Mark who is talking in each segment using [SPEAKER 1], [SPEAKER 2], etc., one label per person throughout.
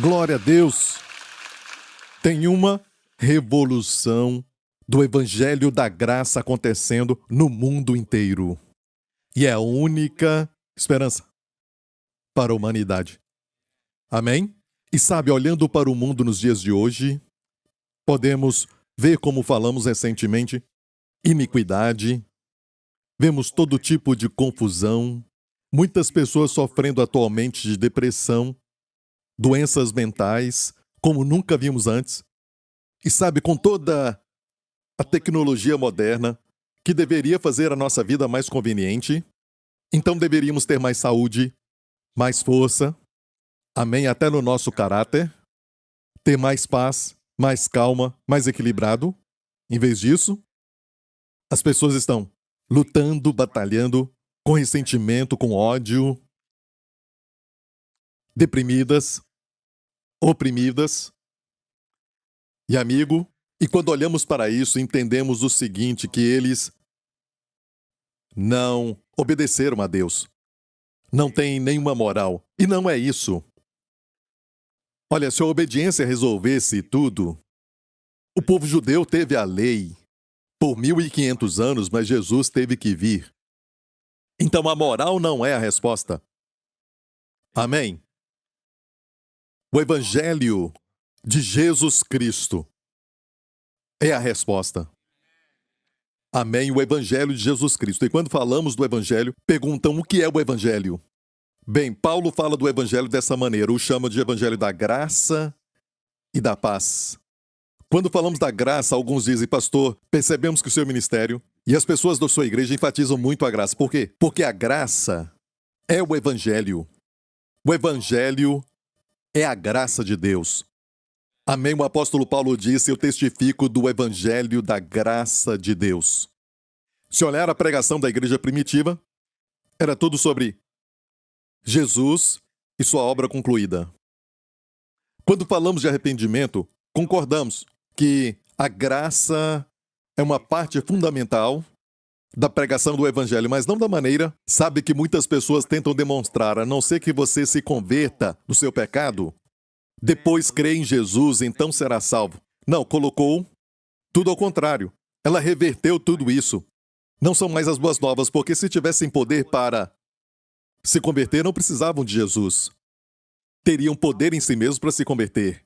[SPEAKER 1] Glória a Deus! Tem uma revolução do Evangelho da Graça acontecendo no mundo inteiro. E é a única esperança para a humanidade. Amém? E sabe, olhando para o mundo nos dias de hoje, podemos ver, como falamos recentemente, iniquidade, vemos todo tipo de confusão, muitas pessoas sofrendo atualmente de depressão, doenças mentais, como nunca vimos antes. E sabe, com toda a tecnologia moderna, que deveria fazer a nossa vida mais conveniente, então deveríamos ter mais saúde, mais força, amém, até no nosso caráter, ter mais paz, mais calma, mais equilibrado. Em vez disso, as pessoas estão lutando, batalhando, com ressentimento, com ódio, deprimidas, oprimidas. E amigo, e quando olhamos para isso, entendemos o seguinte, que eles não obedeceram a Deus. Não têm nenhuma moral. E não é isso. Olha, se a obediência resolvesse tudo, o povo judeu teve a lei por 1500 anos, mas Jesus teve que vir. Então a moral não é a resposta. Amém? O Evangelho de Jesus Cristo é a resposta. Amém? O Evangelho de Jesus Cristo. E quando falamos do Evangelho, perguntam o que é o Evangelho. Bem, Paulo fala do Evangelho dessa maneira, o chama de Evangelho da graça e da paz. Quando falamos da graça, alguns dizem, pastor, percebemos que o seu ministério e as pessoas da sua igreja enfatizam muito a graça. Por quê? Porque a graça é o Evangelho. O Evangelho é a graça de Deus. Amém? O apóstolo Paulo disse, eu testifico do Evangelho da graça de Deus. Se olhar a pregação da igreja primitiva, era tudo sobre Jesus e sua obra concluída. Quando falamos de arrependimento, concordamos que a graça é uma parte fundamental da pregação do Evangelho, mas não da maneira, sabe, que muitas pessoas tentam demonstrar, a não ser que você se converta do seu pecado, depois crê em Jesus, então será salvo. Não, colocou tudo ao contrário. Ela reverteu tudo isso. Não são mais as boas novas, porque se tivessem poder para se converter, não precisavam de Jesus. Teriam poder em si mesmos para se converter.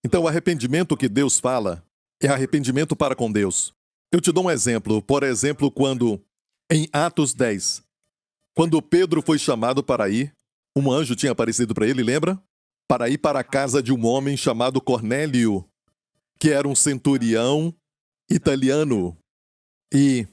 [SPEAKER 1] Então, o arrependimento que Deus fala é arrependimento para com Deus. Eu te dou um exemplo. Por exemplo, quando, em Atos 10, quando Pedro foi chamado para ir, um anjo tinha aparecido para ele, lembra? Para ir para a casa de um homem chamado Cornélio, que era um centurião italiano. E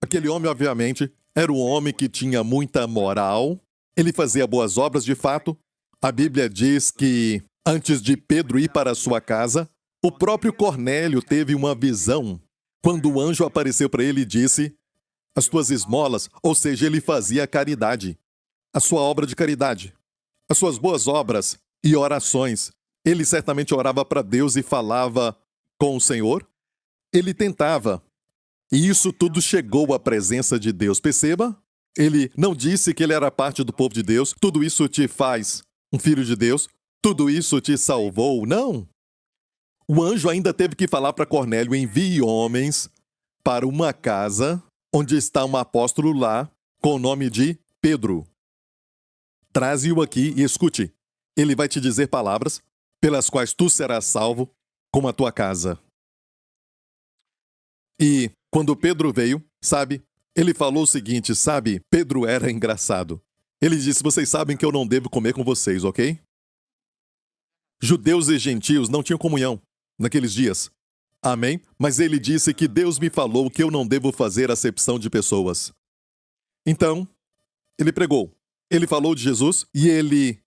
[SPEAKER 1] aquele homem, obviamente, era um homem que tinha muita moral, ele fazia boas obras, de fato. A Bíblia diz que, antes de Pedro ir para a sua casa, o próprio Cornélio teve uma visão, quando o anjo apareceu para ele e disse, as tuas esmolas, ou seja, ele fazia caridade, a sua obra de caridade, as suas boas obras e orações. Ele certamente orava para Deus e falava com o Senhor. Ele tentava. E isso tudo chegou à presença de Deus. Perceba? Ele não disse que ele era parte do povo de Deus. Tudo isso te faz um filho de Deus. Tudo isso te salvou. Não. O anjo ainda teve que falar para Cornélio, envie homens para uma casa onde está um apóstolo lá com o nome de Pedro. Traze-o aqui e escute. Ele vai te dizer palavras pelas quais tu serás salvo com a tua casa. E quando Pedro veio, sabe, ele falou o seguinte, sabe, Pedro era engraçado. Ele disse, vocês sabem que eu não devo comer com vocês, ok? Judeus e gentios não tinham comunhão naqueles dias. Amém? Mas ele disse que Deus me falou que eu não devo fazer acepção de pessoas. Então, ele pregou. Ele falou de Jesus e ele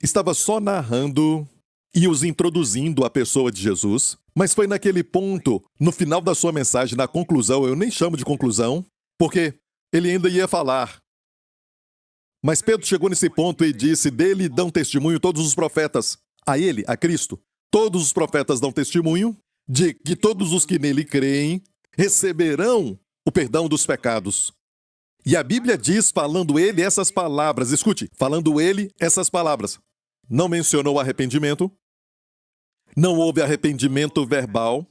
[SPEAKER 1] estava só narrando e os introduzindo à pessoa de Jesus. Mas foi naquele ponto, no final da sua mensagem, na conclusão, eu nem chamo de conclusão, porque ele ainda ia falar. Mas Pedro chegou nesse ponto e disse, dele dão testemunho todos os profetas. A ele, a Cristo, todos os profetas dão testemunho de que todos os que nele creem receberão o perdão dos pecados. E a Bíblia diz, falando ele essas palavras, escute, falando ele essas palavras. não mencionou arrependimento. Não houve arrependimento verbal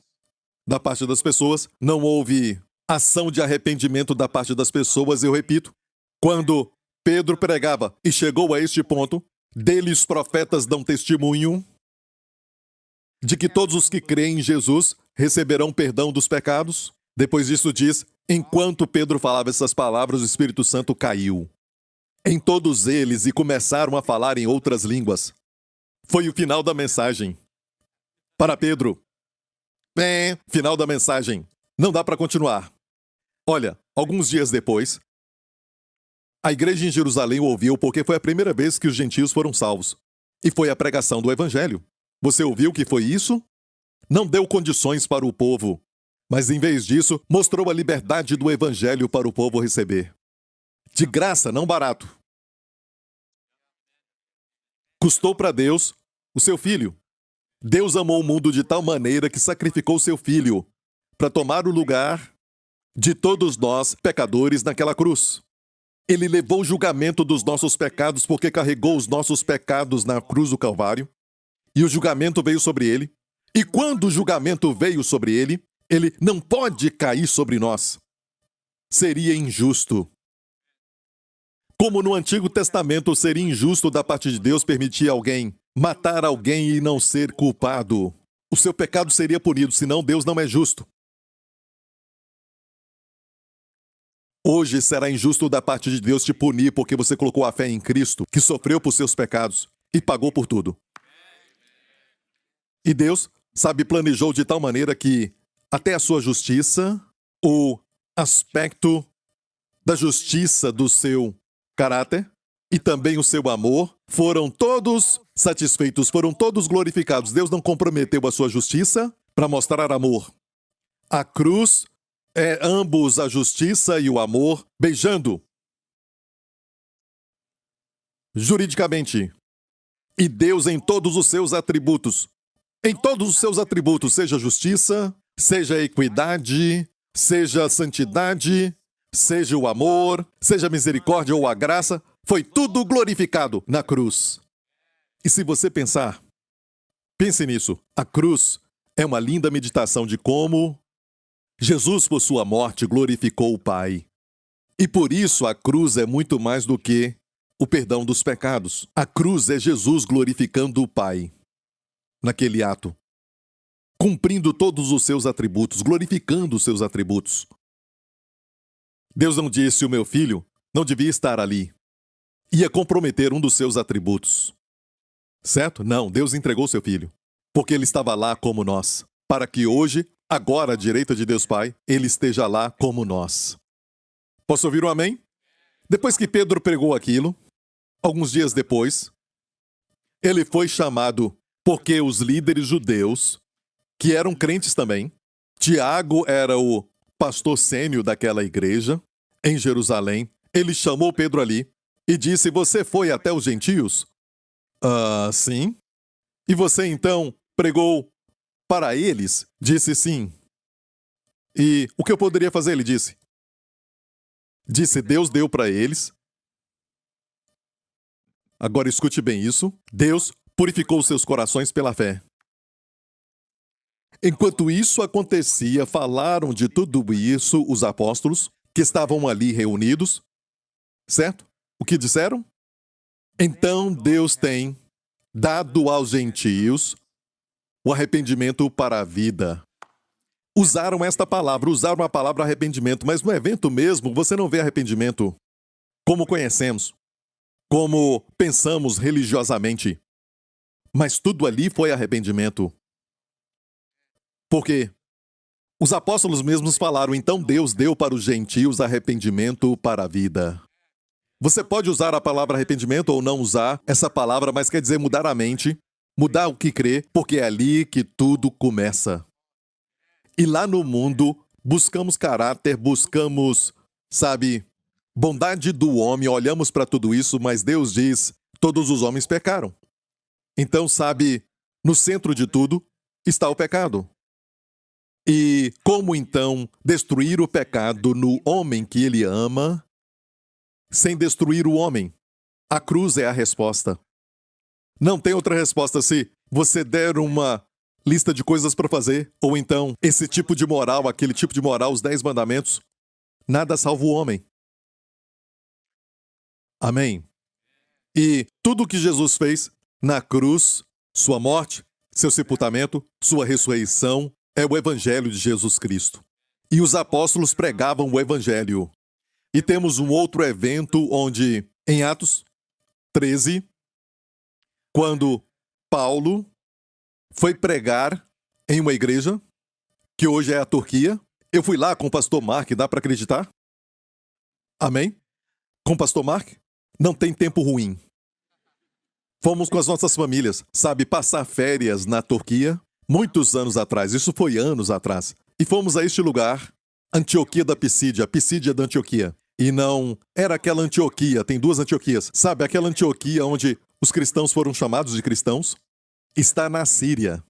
[SPEAKER 1] da parte das pessoas. Não houve ação de arrependimento da parte das pessoas. Eu repito, quando Pedro pregava e chegou a este ponto, dele os profetas dão testemunho de que todos os que creem em Jesus receberão perdão dos pecados. Depois disso diz, enquanto Pedro falava essas palavras, o Espírito Santo caiu em todos eles e começaram a falar em outras línguas. Foi o final da mensagem. Para Pedro, final da mensagem. Não dá para continuar. Olha, alguns dias depois, a igreja em Jerusalém o ouviu porque foi a primeira vez que os gentios foram salvos. E foi a pregação do Evangelho. Você ouviu que foi isso? Não deu condições para o povo, mas em vez disso, mostrou a liberdade do Evangelho para o povo receber. De graça, não barato. Custou para Deus o seu filho. Deus amou o mundo de tal maneira que sacrificou seu filho para tomar o lugar de todos nós, pecadores, naquela cruz. Ele levou o julgamento dos nossos pecados porque carregou os nossos pecados na cruz do Calvário. E o julgamento veio sobre ele. E quando o julgamento veio sobre ele, ele não pode cair sobre nós. Seria injusto. Como no Antigo Testamento seria injusto da parte de Deus permitir alguém matar alguém e não ser culpado. O seu pecado seria punido, senão Deus não é justo. Hoje será injusto da parte de Deus te punir porque você colocou a fé em Cristo, que sofreu por seus pecados e pagou por tudo. E Deus, planejou de tal maneira que até a sua justiça, o aspecto da justiça do seu caráter e também o seu amor foram todos satisfeitos, foram todos glorificados. Deus não comprometeu a sua justiça para mostrar amor. A cruz é ambos a justiça e o amor beijando. Juridicamente. E Deus em todos os seus atributos. Em todos os seus atributos, seja justiça, seja equidade, seja santidade, seja o amor, seja a misericórdia ou a graça, foi tudo glorificado na cruz. E se você pensar, pense nisso, a cruz é uma linda meditação de como Jesus, por sua morte, glorificou o Pai. E por isso a cruz é muito mais do que o perdão dos pecados. A cruz é Jesus glorificando o Pai naquele ato, cumprindo todos os seus atributos, glorificando os seus atributos. Deus não disse: o meu filho não devia estar ali. Ia comprometer um dos seus atributos. Certo? Não, Deus entregou seu filho, porque ele estava lá como nós, para que hoje, agora à direita de Deus Pai, ele esteja lá como nós. Posso ouvir um amém? Depois que Pedro pregou aquilo, alguns dias depois, ele foi chamado porque os líderes judeus, que eram crentes também, Tiago era o pastor sênior daquela igreja, em Jerusalém, ele chamou Pedro ali e disse: você foi até os gentios? Sim. E você então pregou para eles? Disse sim. E o que eu poderia fazer? Ele disse. Deus deu para eles. Agora escute bem isso. Deus purificou seus corações pela fé. Enquanto isso acontecia, falaram de tudo isso os apóstolos que estavam ali reunidos. Certo? O que disseram? Então Deus tem dado aos gentios o arrependimento para a vida. Usaram esta palavra, usaram a palavra arrependimento, mas no evento mesmo você não vê arrependimento como conhecemos, como pensamos religiosamente. Mas tudo ali foi arrependimento. Por quê? Os apóstolos mesmos falaram: então Deus deu para os gentios arrependimento para a vida. Você pode usar a palavra arrependimento ou não usar essa palavra, mas quer dizer mudar a mente, mudar o que crê, porque é ali que tudo começa. E lá no mundo, buscamos caráter, buscamos, bondade do homem, olhamos para tudo isso, mas Deus diz: todos os homens pecaram. Então, no centro de tudo está o pecado. E como então destruir o pecado no homem que ele ama, sem destruir o homem? A cruz é a resposta. Não tem outra resposta se você der uma lista de coisas para fazer, ou então esse tipo de moral, aquele tipo de moral, os 10 mandamentos. Nada salva o homem. Amém? E tudo o que Jesus fez na cruz, sua morte, seu sepultamento, sua ressurreição, é o Evangelho de Jesus Cristo. E os apóstolos pregavam o Evangelho. E temos um outro evento onde, em Atos 13, quando Paulo foi pregar em uma igreja, que hoje é a Turquia. Eu fui lá com o pastor Mark, dá para acreditar? Amém? Com o pastor Mark? Não tem tempo ruim. Fomos com as nossas famílias, sabe, passar férias na Turquia, muitos anos atrás, isso foi anos atrás. E fomos a este lugar, Antioquia da Pisídia, Pisídia da Antioquia. E não era aquela Antioquia, tem duas Antioquias. Sabe, aquela Antioquia onde os cristãos foram chamados de cristãos? Está na Síria,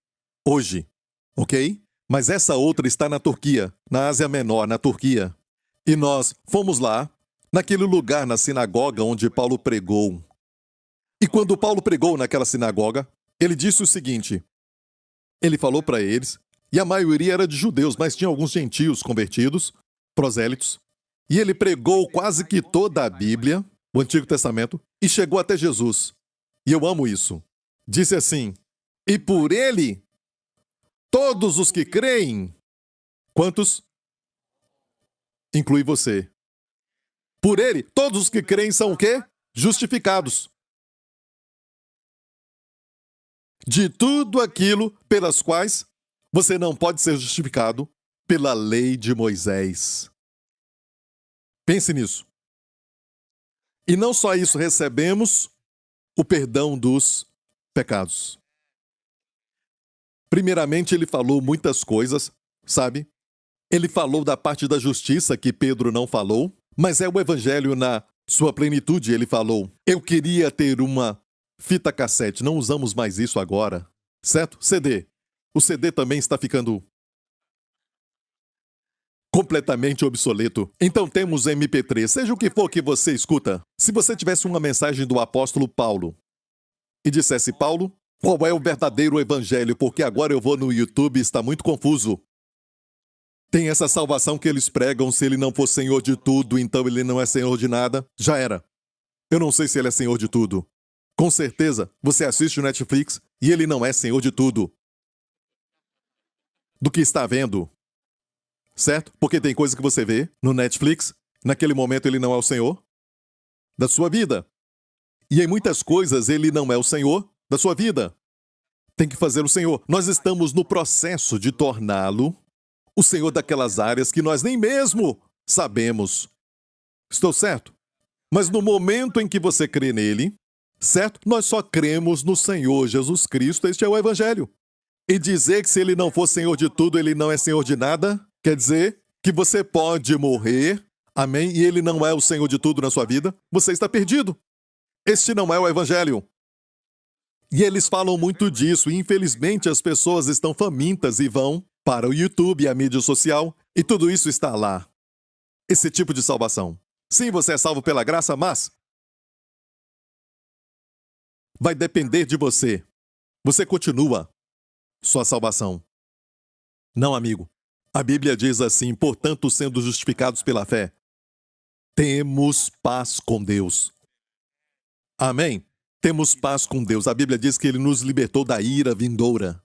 [SPEAKER 1] hoje, ok? Mas essa outra está na Turquia, na Ásia Menor, na Turquia. E nós fomos lá, naquele lugar, na sinagoga onde Paulo pregou. E quando Paulo pregou naquela sinagoga, ele disse o seguinte, ele falou para eles, e a maioria era de judeus, mas tinha alguns gentios convertidos, prosélitos, e ele pregou quase que toda a Bíblia, o Antigo Testamento, e chegou até Jesus. E eu amo isso. Disse assim, e por ele, todos os que creem, quantos? Inclui você. Por ele, todos os que creem são o quê? Justificados. De tudo aquilo pelas quais você não pode ser justificado pela lei de Moisés. Pense nisso. E não só isso, recebemos o perdão dos pecados. Primeiramente, ele falou muitas coisas, sabe? Ele falou da parte da justiça que Pedro não falou, mas é o evangelho na sua plenitude, ele falou. Eu queria ter uma fita cassete, não usamos mais isso agora, certo? CD. O CD também está ficando completamente obsoleto. Então temos MP3, seja o que for que você escuta. Se você tivesse uma mensagem do apóstolo Paulo e dissesse, Paulo, qual é o verdadeiro evangelho? Porque agora eu vou no YouTube e está muito confuso. Tem essa salvação que eles pregam, se ele não for senhor de tudo, então ele não é senhor de nada. Já era. Eu não sei se ele é senhor de tudo. Com certeza, você assiste o Netflix e ele não é senhor de tudo. Do que está vendo. Certo? Porque tem coisa que você vê no Netflix, naquele momento ele não é o senhor da sua vida. E em muitas coisas ele não é o senhor da sua vida. Tem que fazer o senhor. Nós estamos no processo de torná-lo o senhor daquelas áreas que nós nem mesmo sabemos. Estou certo? Mas no momento em que você crê nele, certo? Nós só cremos no Senhor Jesus Cristo, este é o evangelho. E dizer que se ele não for senhor de tudo, ele não é senhor de nada, quer dizer que você pode morrer, amém, e ele não é o senhor de tudo na sua vida, você está perdido. Este não é o evangelho. E eles falam muito disso, e infelizmente as pessoas estão famintas e vão para o YouTube e a mídia social, e tudo isso está lá. Esse tipo de salvação. Sim, você é salvo pela graça, mas vai depender de você. Você continua sua salvação. Não, amigo. A Bíblia diz assim, portanto, sendo justificados pela fé, temos paz com Deus. Amém? Temos paz com Deus. A Bíblia diz que ele nos libertou da ira vindoura.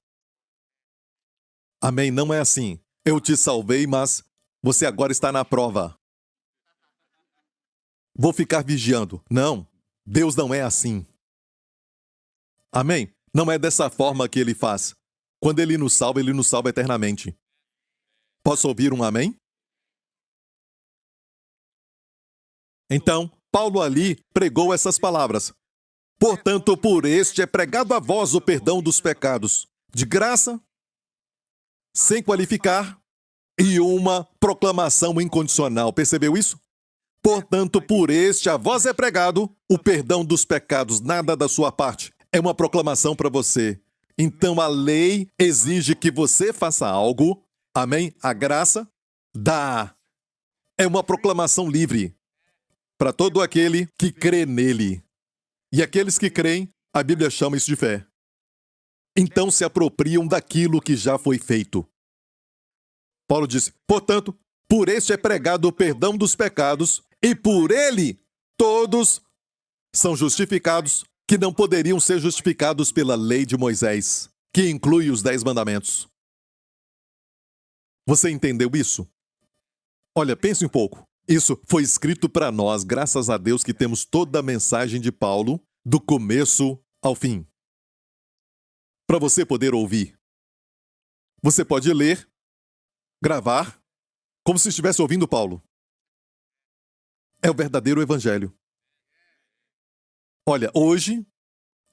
[SPEAKER 1] Amém? Não é assim. Eu te salvei, mas você agora está na prova. Vou ficar vigiando. Não. Deus não é assim. Amém? Não é dessa forma que ele faz. Quando ele nos salva eternamente. Posso ouvir um amém? Então, Paulo ali pregou essas palavras. Portanto, por este é pregado a vós o perdão dos pecados, de graça, sem qualificar, e uma proclamação incondicional. Percebeu isso? Portanto, por este a vós é pregado o perdão dos pecados, nada da sua parte. É uma proclamação para você. Então a lei exige que você faça algo. Amém? A graça dá. É uma proclamação livre para todo aquele que crê nele. E aqueles que creem, A Bíblia chama isso de fé. Então se apropriam daquilo que já foi feito. Paulo disse: portanto, por este é pregado o perdão dos pecados, e por ele todos são justificados, que não poderiam ser justificados pela lei de Moisés, que inclui os 10 mandamentos. Você entendeu isso? Olha, pense um pouco. Isso foi escrito para nós, graças a Deus que temos toda a mensagem de Paulo, do começo ao fim. Para você poder ouvir. Você pode ler, gravar, como se estivesse ouvindo Paulo. É o verdadeiro evangelho. Olha, hoje,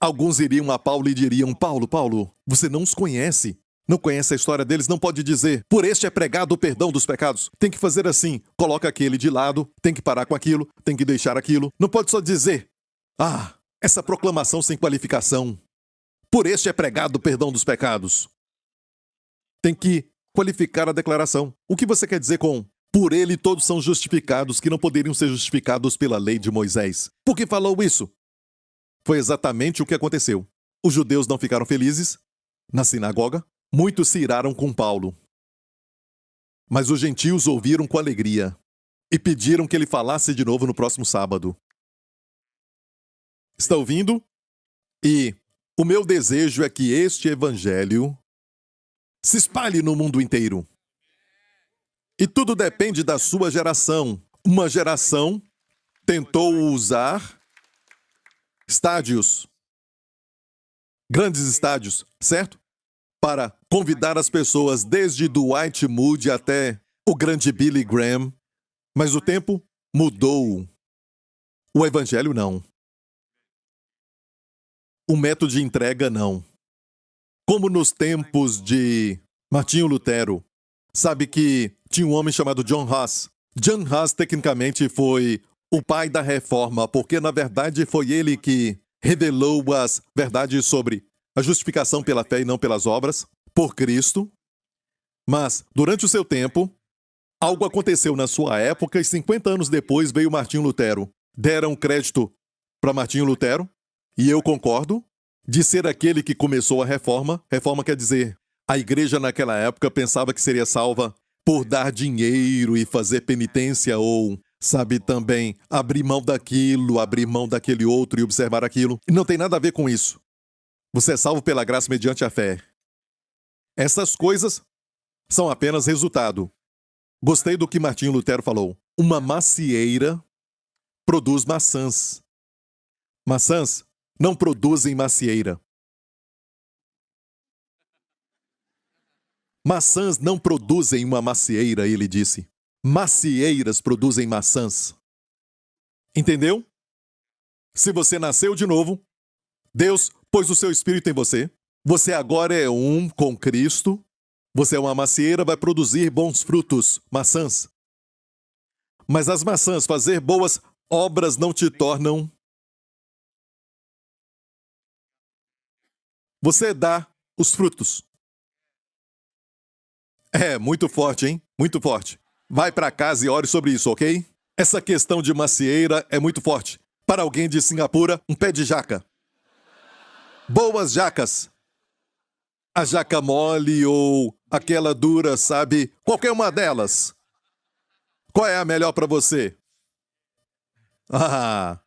[SPEAKER 1] alguns iriam a Paulo e diriam: Paulo, você não os conhece. Não conhece a história deles, não pode dizer: por este é pregado o perdão dos pecados. Tem que fazer assim, coloca aquele de lado, tem que parar com aquilo, tem que deixar aquilo. Não pode só dizer: essa proclamação sem qualificação. Por este é pregado o perdão dos pecados. Tem que qualificar a declaração. O que você quer dizer com por ele todos são justificados, que não poderiam ser justificados pela lei de Moisés? Por que falou isso? Foi exatamente o que aconteceu. Os judeus não ficaram felizes. Na sinagoga, muitos se iraram com Paulo. Mas os gentios ouviram com alegria e pediram que ele falasse de novo no próximo sábado. Está ouvindo? E o meu desejo é que este evangelho se espalhe no mundo inteiro. E tudo depende da sua geração. Uma geração tentou usar estádios, grandes estádios, certo? Para convidar as pessoas desde Dwight Moody até o grande Billy Graham. Mas o tempo mudou. O evangelho não. O método de entrega não. Como nos tempos de Martinho Lutero. Sabe que tinha um homem chamado John Huss. John Huss, tecnicamente, foi o pai da reforma, porque, na verdade, foi ele que revelou as verdades sobre a justificação pela fé e não pelas obras, por Cristo. Mas, durante o seu tempo, algo aconteceu na sua época e 50 anos depois veio Martinho Lutero. Deram crédito para Martinho Lutero, e eu concordo, de ser aquele que começou a reforma. Reforma quer dizer, a igreja naquela época pensava que seria salva por dar dinheiro e fazer penitência ou, sabe, também abrir mão daquilo, abrir mão daquele outro e observar aquilo. E não tem nada a ver com isso. Você é salvo pela graça mediante a fé. Essas coisas são apenas resultado. Gostei do que Martinho Lutero falou. Uma macieira produz maçãs. Maçãs não produzem macieira. Maçãs não produzem uma macieira, ele disse. Macieiras produzem maçãs. Entendeu? Se você nasceu de novo, Deus pôs o seu espírito em você. Você agora é um com Cristo. Você é uma macieira, vai produzir bons frutos, maçãs. Mas as maçãs, fazer boas obras não te tornam. Você dá os frutos. É, muito forte, hein? Muito forte. Vai para casa e ore sobre isso, ok? Essa questão de macieira é muito forte. Para alguém de Singapura, um pé de jaca. Boas jacas. A jaca mole ou aquela dura, sabe? Qualquer uma delas. Qual é a melhor para você?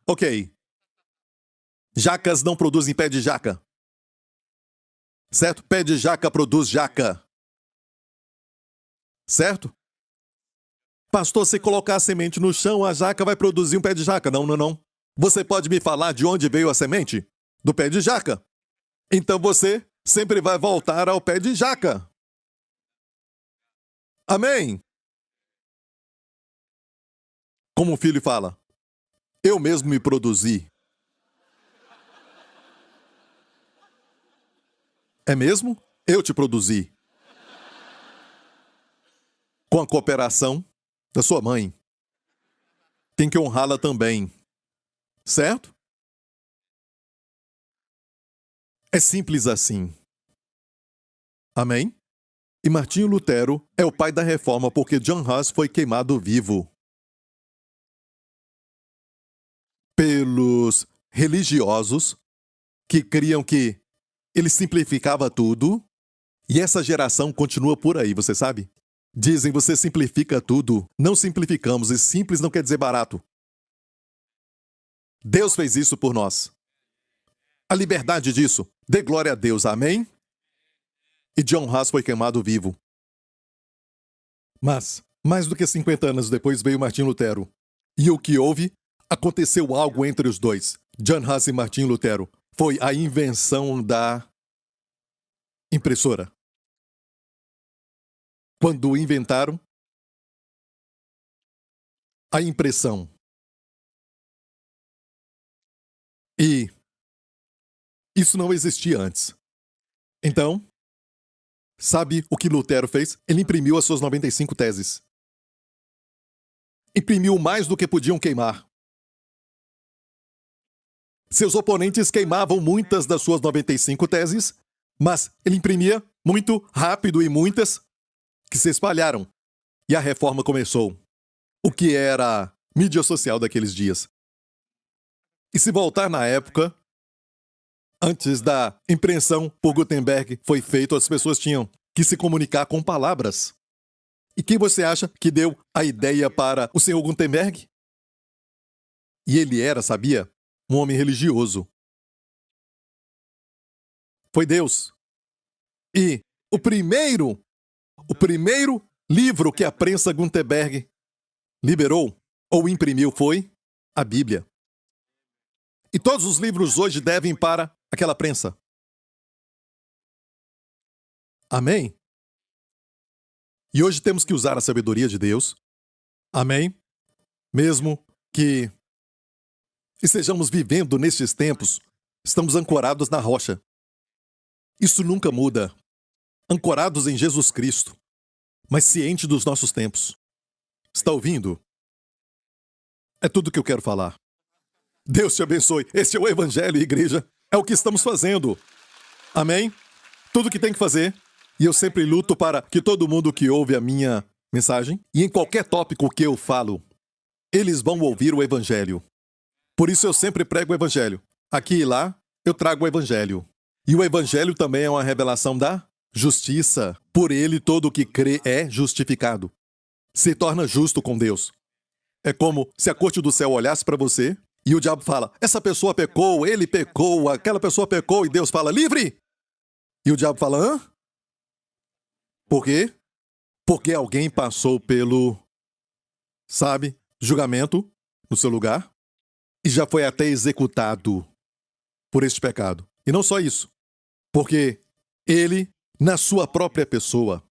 [SPEAKER 1] Ok. Jacas não produzem pé de jaca. Certo? Pé de jaca produz jaca. Certo? Pastor, se colocar a semente no chão, a jaca vai produzir um pé de jaca. Não. Você pode me falar de onde veio a semente? Do pé de jaca. Então você sempre vai voltar ao pé de jaca. Amém? Como o filho fala, eu mesmo me produzi. É mesmo? Eu te produzi. Com a cooperação da sua mãe. Tem que honrá-la também. Certo? É simples assim. Amém? E Martinho Lutero é o pai da reforma porque John Huss foi queimado vivo pelos religiosos que criam que ele simplificava tudo, e essa geração continua por aí, você sabe? Dizem, você simplifica tudo. Não simplificamos, e simples não quer dizer barato. Deus fez isso por nós. A liberdade disso, dê glória a Deus, amém? E John Huss foi queimado vivo. Mas, mais do que 50 anos depois veio Martim Lutero. E o que houve? Aconteceu algo entre os dois. John Huss e Martim Lutero. Foi a invenção da impressora. Quando inventaram a impressão. E isso não existia antes. Então, sabe o que Lutero fez? Ele imprimiu as suas 95 teses. Imprimiu mais do que podiam queimar. Seus oponentes queimavam muitas das suas 95 teses, mas ele imprimia muito rápido e muitas que se espalharam. E a reforma começou. O que era a mídia social daqueles dias. E se voltar na época, antes da impressão por Gutenberg foi feito, as pessoas tinham que se comunicar com palavras. E quem você acha que deu a ideia para o senhor Gutenberg? E ele era, sabia, um homem religioso. Foi Deus. E o primeiro livro que a prensa Gutenberg liberou ou imprimiu foi a Bíblia. E todos os livros hoje devem para aquela prensa. Amém? E hoje temos que usar a sabedoria de Deus. Amém? Mesmo que estejamos vivendo nestes tempos, estamos ancorados na rocha. Isso nunca muda. Ancorados em Jesus Cristo, mas ciente dos nossos tempos. Está ouvindo? É tudo que eu quero falar. Deus te abençoe. Esse é o Evangelho, igreja. É o que estamos fazendo. Amém? Tudo que tem que fazer. E eu sempre luto para que todo mundo que ouve a minha mensagem, e em qualquer tópico que eu falo, eles vão ouvir o Evangelho. Por isso eu sempre prego o Evangelho. Aqui e lá, eu trago o Evangelho. E o Evangelho também é uma revelação da justiça. Por ele, todo o que crê é justificado. Se torna justo com Deus. É como se a corte do céu olhasse para você e o diabo fala, essa pessoa pecou, ele pecou, aquela pessoa pecou, e Deus fala, livre! E o diabo fala, hã? Por quê? Porque alguém passou pelo, julgamento no seu lugar e já foi até executado por este pecado. E não só isso, porque ele, na sua própria pessoa,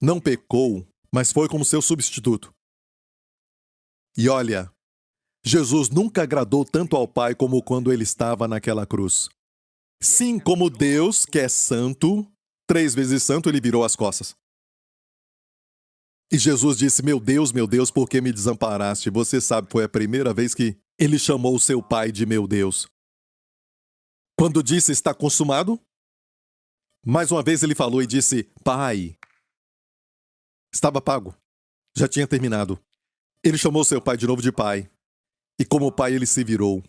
[SPEAKER 1] não pecou, mas foi como seu substituto. E olha, Jesus nunca agradou tanto ao Pai como quando ele estava naquela cruz. Sim, como Deus, que é santo, 3 vezes santo, ele virou as costas. E Jesus disse, meu Deus, por que me desamparaste? Você sabe, foi a primeira vez que ele chamou o seu Pai de meu Deus. Quando disse, está consumado, mais uma vez ele falou e disse, Pai, estava pago, já tinha terminado. Ele chamou seu Pai de novo de Pai. E como Pai ele se virou.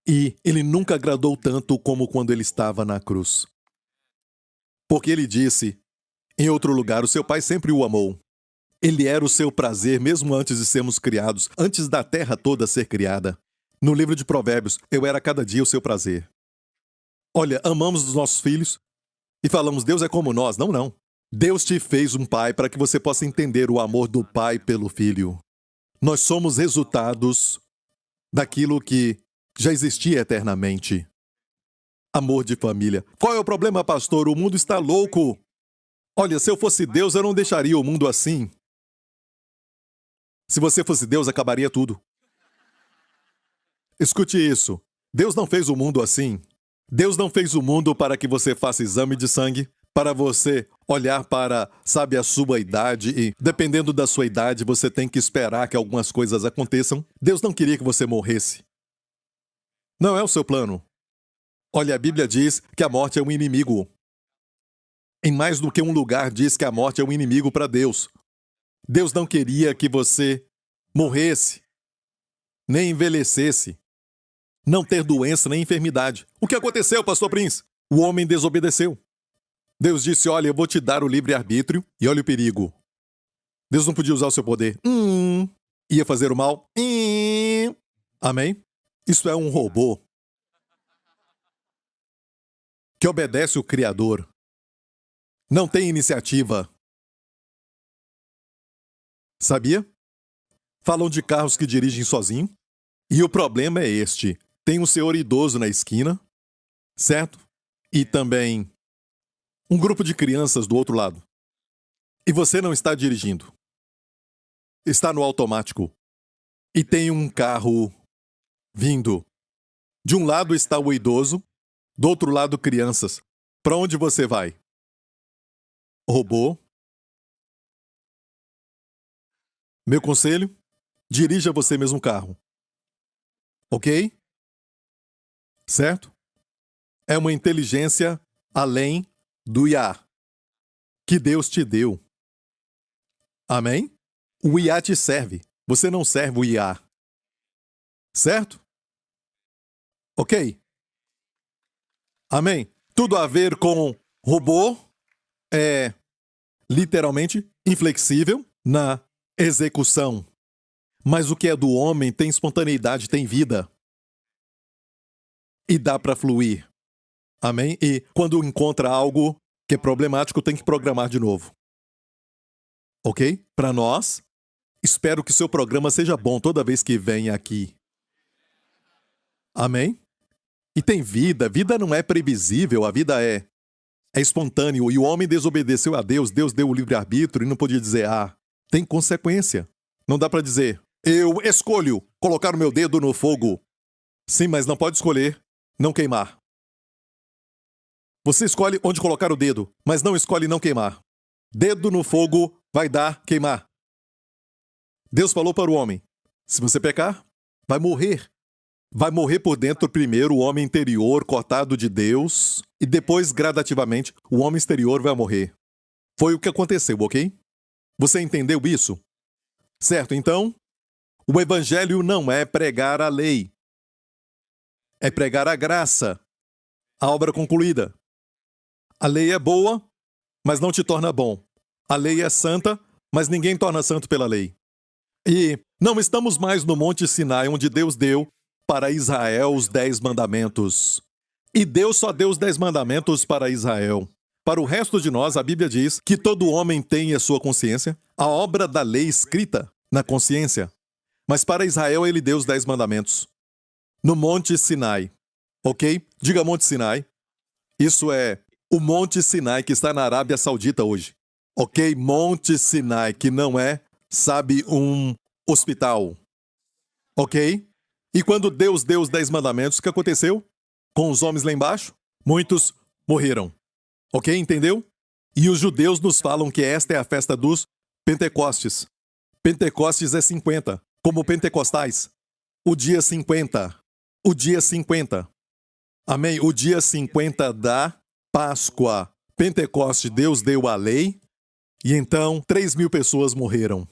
[SPEAKER 1] E ele nunca agradou tanto como quando ele estava na cruz. Porque ele disse, em outro lugar, o seu Pai sempre o amou. Ele era o seu prazer mesmo antes de sermos criados, antes da terra toda ser criada. No livro de Provérbios, eu era cada dia o seu prazer. Olha, amamos os nossos filhos e falamos, Deus é como nós. Não, não. Deus te fez um pai para que você possa entender o amor do pai pelo filho. Nós somos resultados daquilo que já existia eternamente. Amor de família. Qual é o problema, pastor? O mundo está louco. Olha, se eu fosse Deus, eu não deixaria o mundo assim. Se você fosse Deus, acabaria tudo. Escute isso. Deus não fez o mundo assim. Deus não fez o mundo para que você faça exame de sangue, para você olhar para, a sua idade e, dependendo da sua idade, você tem que esperar que algumas coisas aconteçam. Deus não queria que você morresse. Não é o seu plano. Olha, a Bíblia diz que a morte é um inimigo. Em mais do que um lugar diz que a morte é um inimigo para Deus. Deus não queria que você morresse, nem envelhecesse. não ter doença nem enfermidade. O que aconteceu, pastor Prince? O homem desobedeceu. Deus disse, olha, eu vou te dar o livre-arbítrio, e olha o perigo. Deus não podia usar o seu poder. Ia fazer o mal. Amém? Isso é um robô que obedece o Criador. Não tem iniciativa. Sabia? Falam de carros que dirigem sozinho. E o problema é este. Tem um senhor idoso na esquina, certo? E também um grupo de crianças do outro lado. E você não está dirigindo. Está no automático. E tem um carro vindo. De um lado está o idoso, do outro lado crianças. Para onde você vai? Robô? Meu conselho? Dirija você mesmo o carro. Ok? Certo? É uma inteligência além do IA que Deus te deu. Amém? O IA te serve. Você não serve o IA. Certo? Ok? Amém? Tudo a ver com robô é literalmente inflexível na execução. Mas o que é do homem tem espontaneidade, tem vida. E dá para fluir. Amém? E quando encontra algo que é problemático, tem que programar de novo. Ok? Para nós, espero que seu programa seja bom toda vez que vem aqui. Amém? E tem vida. Vida não é previsível, a vida é espontâneo. E o homem desobedeceu a Deus, Deus deu o livre-arbítrio e não podia dizer, tem consequência. Não dá para dizer, eu escolho colocar o meu dedo no fogo. Sim, mas não pode escolher não queimar. Você escolhe onde colocar o dedo, mas não escolhe não queimar. Dedo no fogo vai dar queimar. Deus falou para o homem, se você pecar, vai morrer. Vai morrer por dentro primeiro o homem interior cortado de Deus e depois, gradativamente, o homem exterior vai morrer. Foi o que aconteceu, ok? Você entendeu isso? Certo, então, o evangelho não é pregar a lei. É pregar a graça, a obra concluída. A lei é boa, mas não te torna bom. A lei é santa, mas ninguém torna santo pela lei. E não estamos mais no Monte Sinai, onde Deus deu para Israel os 10 mandamentos. E Deus só deu os 10 mandamentos para Israel. Para o resto de nós, a Bíblia diz que todo homem tem a sua consciência, a obra da lei escrita na consciência. Mas para Israel ele deu os 10 mandamentos. No Monte Sinai. Ok? Diga Monte Sinai. Isso é o Monte Sinai que está na Arábia Saudita hoje. Ok? Monte Sinai, que não é, sabe, um hospital. Ok? E quando Deus deu os 10 mandamentos, o que aconteceu? Com os homens lá embaixo, muitos morreram. Ok? Entendeu? E os judeus nos falam que esta é a festa dos Pentecostes. Pentecostes é 50, como pentecostais. O dia 50. O dia 50. Amém? O dia 50 da Páscoa. Pentecoste, Deus deu a lei, e então 3.000 pessoas morreram.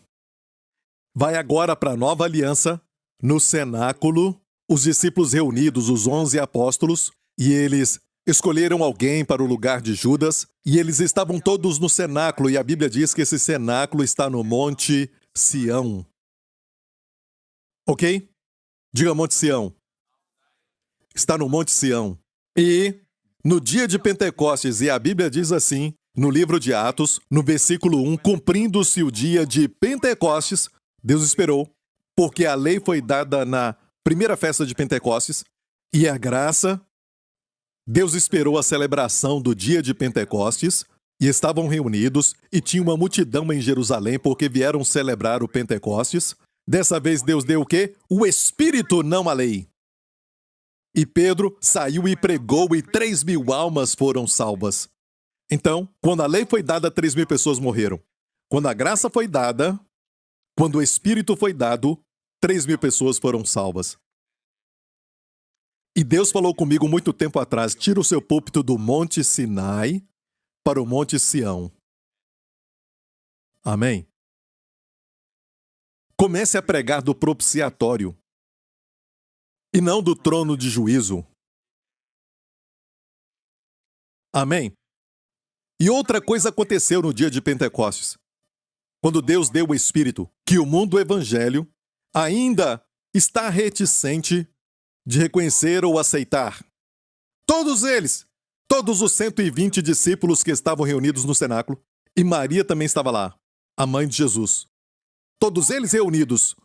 [SPEAKER 1] Vai agora para a nova aliança, no cenáculo, os discípulos reunidos, os 11 apóstolos, e eles escolheram alguém para o lugar de Judas, e eles estavam todos no cenáculo, e a Bíblia diz que esse cenáculo está no Monte Sião. Ok? Diga Monte Sião. Está no Monte Sião. E no dia de Pentecostes, e a Bíblia diz assim, no livro de Atos, no versículo 1, cumprindo-se o dia de Pentecostes, Deus esperou, porque a lei foi dada na primeira festa de Pentecostes, e a graça, Deus esperou a celebração do dia de Pentecostes, e estavam reunidos, e tinha uma multidão em Jerusalém, porque vieram celebrar o Pentecostes. Dessa vez Deus deu o quê? O Espírito, não a lei. E Pedro saiu e pregou, e 3.000 almas foram salvas. Então, quando a lei foi dada, 3.000 pessoas morreram. Quando a graça foi dada, quando o Espírito foi dado, 3.000 pessoas foram salvas. E Deus falou comigo muito tempo atrás, tira o seu púlpito do Monte Sinai para o Monte Sião. Amém? Comece a pregar do propiciatório. e não do trono de juízo. Amém? E outra coisa aconteceu no dia de Pentecostes. Quando Deus deu o Espírito, que o mundo evangelho ainda está reticente de reconhecer ou aceitar. Todos eles, todos os 120 discípulos que estavam reunidos no cenáculo, e Maria também estava lá, a mãe de Jesus. Todos eles reunidos.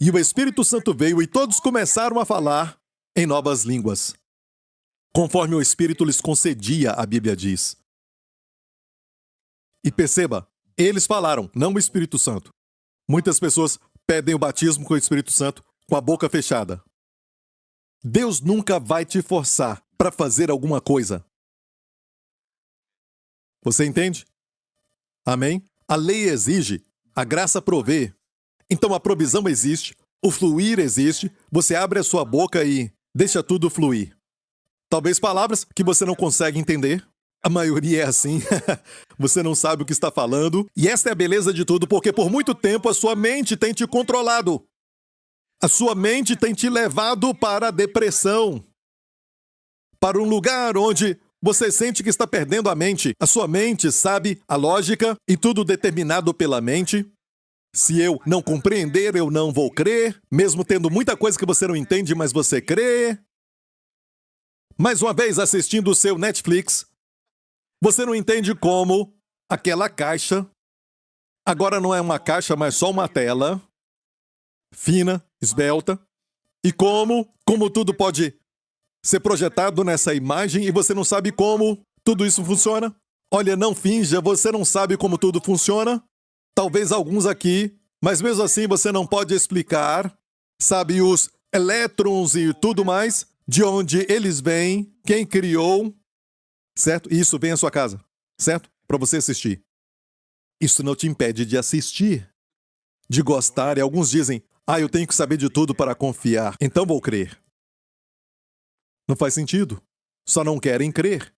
[SPEAKER 1] E o Espírito Santo veio e todos começaram a falar em novas línguas, conforme o Espírito lhes concedia, a Bíblia diz. E perceba, eles falaram, não o Espírito Santo. Muitas pessoas pedem o batismo com o Espírito Santo com a boca fechada. Deus nunca vai te forçar para fazer alguma coisa. Você entende? Amém? A lei exige, a graça provê. Então a provisão existe, o fluir existe, você abre a sua boca e deixa tudo fluir. Talvez palavras que você não consegue entender. A maioria é assim. Você não sabe o que está falando. E esta é a beleza de tudo, porque por muito tempo a sua mente tem te controlado. A sua mente tem te levado para a depressão. Para um lugar onde você sente que está perdendo a mente. A sua mente sabe a lógica e tudo determinado pela mente. Se eu não compreender, eu não vou crer. Mesmo tendo muita coisa que você não entende, mas você crê. Mais uma vez assistindo o seu Netflix. Você não entende como aquela caixa agora não é uma caixa, mas só uma tela fina, esbelta. E como tudo pode ser projetado nessa imagem e você não sabe como tudo isso funciona? Olha, não finja, você não sabe como tudo funciona. Talvez alguns aqui, mas mesmo assim você não pode explicar, sabe, os elétrons e tudo mais, de onde eles vêm, quem criou, certo? E isso vem à sua casa, certo? Para você assistir. Isso não te impede de assistir, de gostar, e alguns dizem, eu tenho que saber de tudo para confiar, então vou crer. Não faz sentido. Só não querem crer.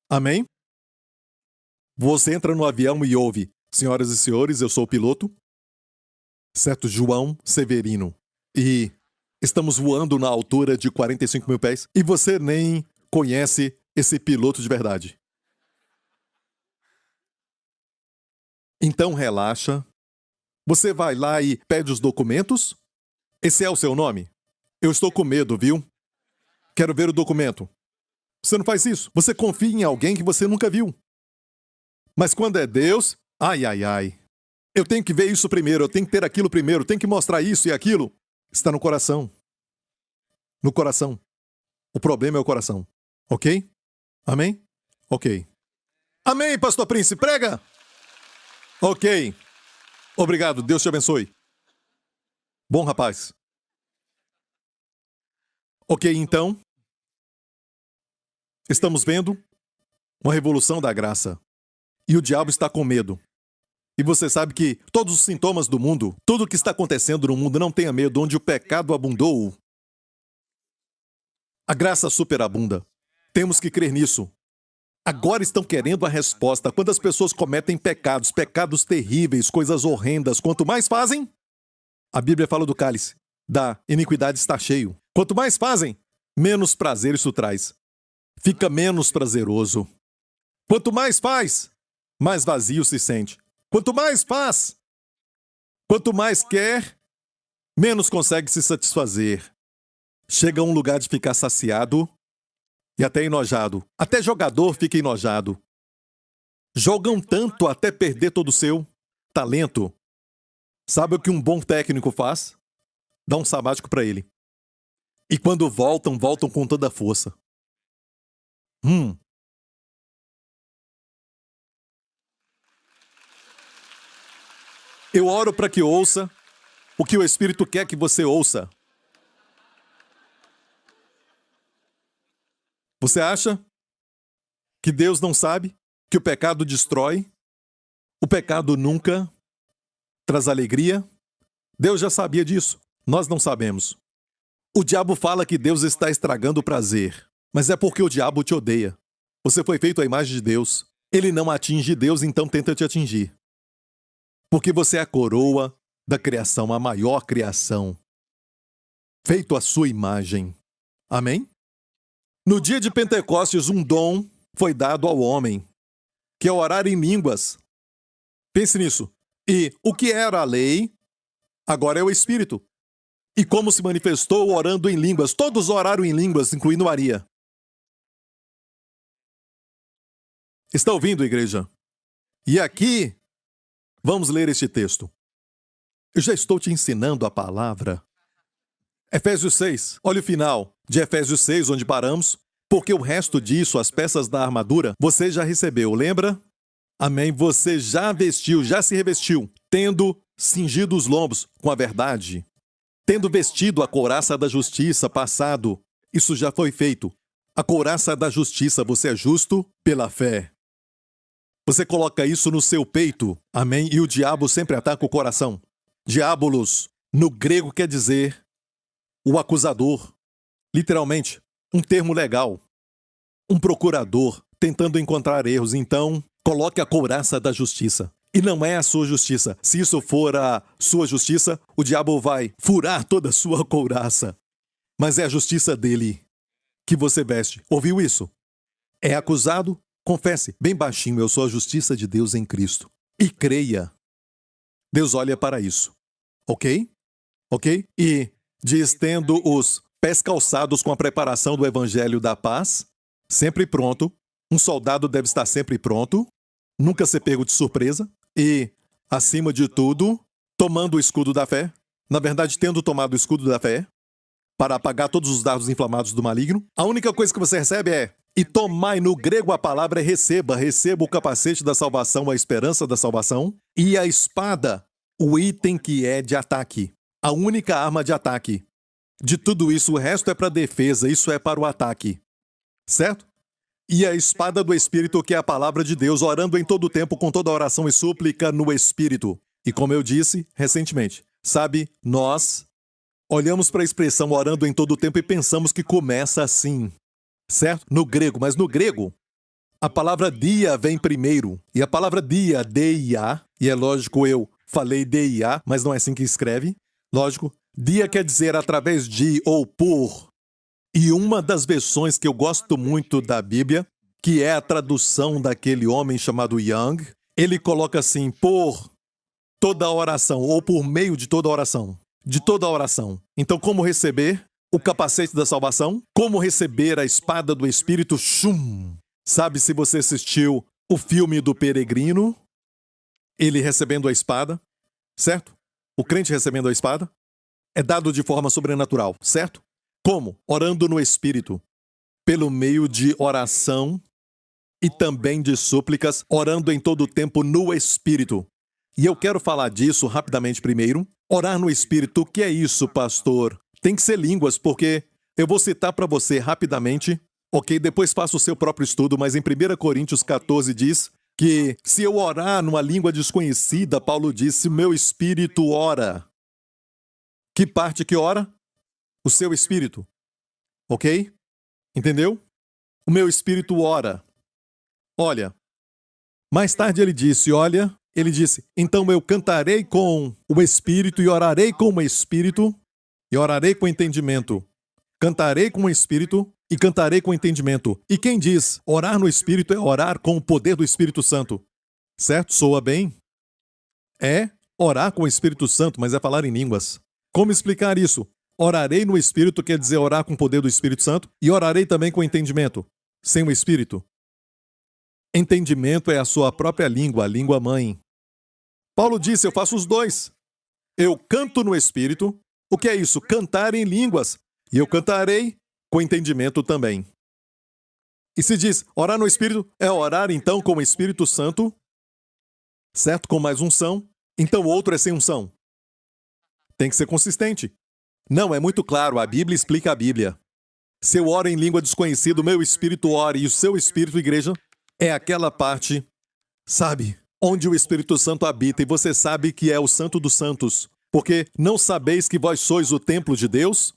[SPEAKER 1] Amém? Você entra no avião e ouve, senhoras e senhores, eu sou o piloto, certo? João Severino. E estamos voando na altura de 45 mil pés e você nem conhece esse piloto de verdade. Então relaxa. Você vai lá e pede os documentos? Esse é o seu nome? Eu estou com medo, viu? Quero ver o documento. Você não faz isso. Você confia em alguém que você nunca viu. Mas quando é Deus, ai. Eu tenho que ver isso primeiro, eu tenho que ter aquilo primeiro, tenho que mostrar isso e aquilo. Está no coração. No coração. O problema é o coração. Ok? Amém? Ok. Amém, pastor Príncipe, prega! Ok. Obrigado, Deus te abençoe. Bom rapaz. Ok, então. Estamos vendo uma revolução da graça. E o diabo está com medo. E você sabe que todos os sintomas do mundo, tudo o que está acontecendo no mundo, não tenha medo, onde o pecado abundou, a graça superabunda. Temos que crer nisso. Agora estão querendo a resposta. Quando as pessoas cometem pecados, pecados terríveis, coisas horrendas, quanto mais fazem, a Bíblia fala do cálice, da iniquidade está cheio. Quanto mais fazem, menos prazer isso traz. Fica menos prazeroso. Quanto mais faz, mais vazio se sente. Quanto mais faz, quanto mais quer, menos consegue se satisfazer. Chega a um lugar de ficar saciado e até enojado. Até jogador fica enojado. Jogam tanto até perder todo o seu talento. Sabe o que um bom técnico faz? Dá um sabático para ele. E quando voltam com toda a força. Eu oro para que ouça o que o Espírito quer que você ouça. Você acha que Deus não sabe que o pecado destrói? O pecado nunca traz alegria? Deus já sabia disso. Nós não sabemos. O diabo fala que Deus está estragando o prazer, mas é porque o diabo te odeia. Você foi feito à imagem de Deus. Ele não atinge Deus, então tenta te atingir. Porque você é a coroa da criação, a maior criação. feito à sua imagem. Amém? No dia de Pentecostes, um dom foi dado ao homem, que é orar em línguas. Pense nisso. E o que era a lei, agora é o Espírito. E como se manifestou orando em línguas? Todos oraram em línguas, incluindo Maria. Está ouvindo, igreja? E aqui, vamos ler este texto. Eu já estou te ensinando a palavra. Efésios 6, olha o final de Efésios 6, onde paramos. Porque o resto disso, as peças da armadura, você já recebeu, lembra? Amém? Você já vestiu, já se revestiu, tendo cingido os lombos com a verdade, tendo vestido a couraça da justiça, passado. Isso já foi feito. A couraça da justiça, você é justo pela fé. Você coloca isso no seu peito, amém? E o diabo sempre ataca o coração. Diabolos, no grego quer dizer o acusador. Literalmente, um termo legal. Um procurador tentando encontrar erros. Então, coloque a couraça da justiça. E não é a sua justiça. Se isso for a sua justiça, o diabo vai furar toda a sua couraça. Mas é a justiça dele que você veste. Ouviu isso? É acusado? Confesse, bem baixinho, eu sou a justiça de Deus em Cristo. E creia. Deus olha para isso. Ok? Ok? E diz, tendo os pés calçados com a preparação do evangelho da paz, sempre pronto. Um soldado deve estar sempre pronto, nunca ser pego de surpresa. E, acima de tudo, tomando o escudo da fé. Na verdade, tendo tomado o escudo da fé, para apagar todos os dardos inflamados do maligno. A única coisa que você recebe é: e tomai, no grego a palavra é receba. Receba o capacete da salvação, a esperança da salvação. E a espada, o item que é de ataque. A única arma de ataque. De tudo isso, o resto é para defesa, isso é para o ataque. Certo? E a espada do Espírito, que é a palavra de Deus, orando em todo o tempo com toda oração e súplica no Espírito. E como eu disse recentemente, sabe, nós olhamos para a expressão orando em todo o tempo e pensamos que começa assim. Certo? No grego, mas no grego, a palavra dia vem primeiro. E a palavra dia, deia, e é lógico, eu falei deia, mas não é assim que escreve. Lógico, dia quer dizer através de ou por. E uma das versões que eu gosto muito da Bíblia, que é a tradução daquele homem chamado Young, ele coloca assim, por toda a oração, ou por meio de toda a oração. De toda a oração. Então, como receber o capacete da salvação? Como receber a espada do Espírito? Shum! Sabe, se você assistiu o filme do Peregrino, ele recebendo a espada, certo? O crente recebendo a espada, é dado de forma sobrenatural, certo? Como? Orando no Espírito, pelo meio de oração e também de súplicas, orando em todo o tempo no Espírito. E eu quero falar disso rapidamente primeiro. Orar no Espírito, o que é isso, pastor? Tem que ser línguas, porque eu vou citar para você rapidamente, ok? Depois faça o seu próprio estudo, mas em 1 Coríntios 14 diz que se eu orar numa língua desconhecida, Paulo disse, meu espírito ora. Que parte que ora? O seu espírito. Ok? Entendeu? O meu espírito ora. Olha. Mais tarde ele disse, então eu cantarei com o espírito e orarei com o espírito e orarei com entendimento. Cantarei com o espírito e cantarei com entendimento. E quem diz orar no espírito é orar com o poder do Espírito Santo. Certo? Soa bem? É orar com o Espírito Santo, mas é falar em línguas. Como explicar isso? Orarei no Espírito quer dizer orar com o poder do Espírito Santo e orarei também com entendimento, sem o Espírito. Entendimento é a sua própria língua, a língua mãe. Paulo disse, eu faço os dois. Eu canto no Espírito. O que é isso? Cantar em línguas. E eu cantarei com entendimento também. E se diz, orar no Espírito é orar então com o Espírito Santo, certo? Com mais unção. Então o outro é sem unção. Tem que ser consistente. Não, é muito claro, a Bíblia explica a Bíblia. Se eu oro em língua desconhecida, o meu espírito ora e o seu espírito, igreja, é aquela parte, sabe, onde o Espírito Santo habita e você sabe que é o Santo dos Santos. Porque não sabeis que vós sois o templo de Deus?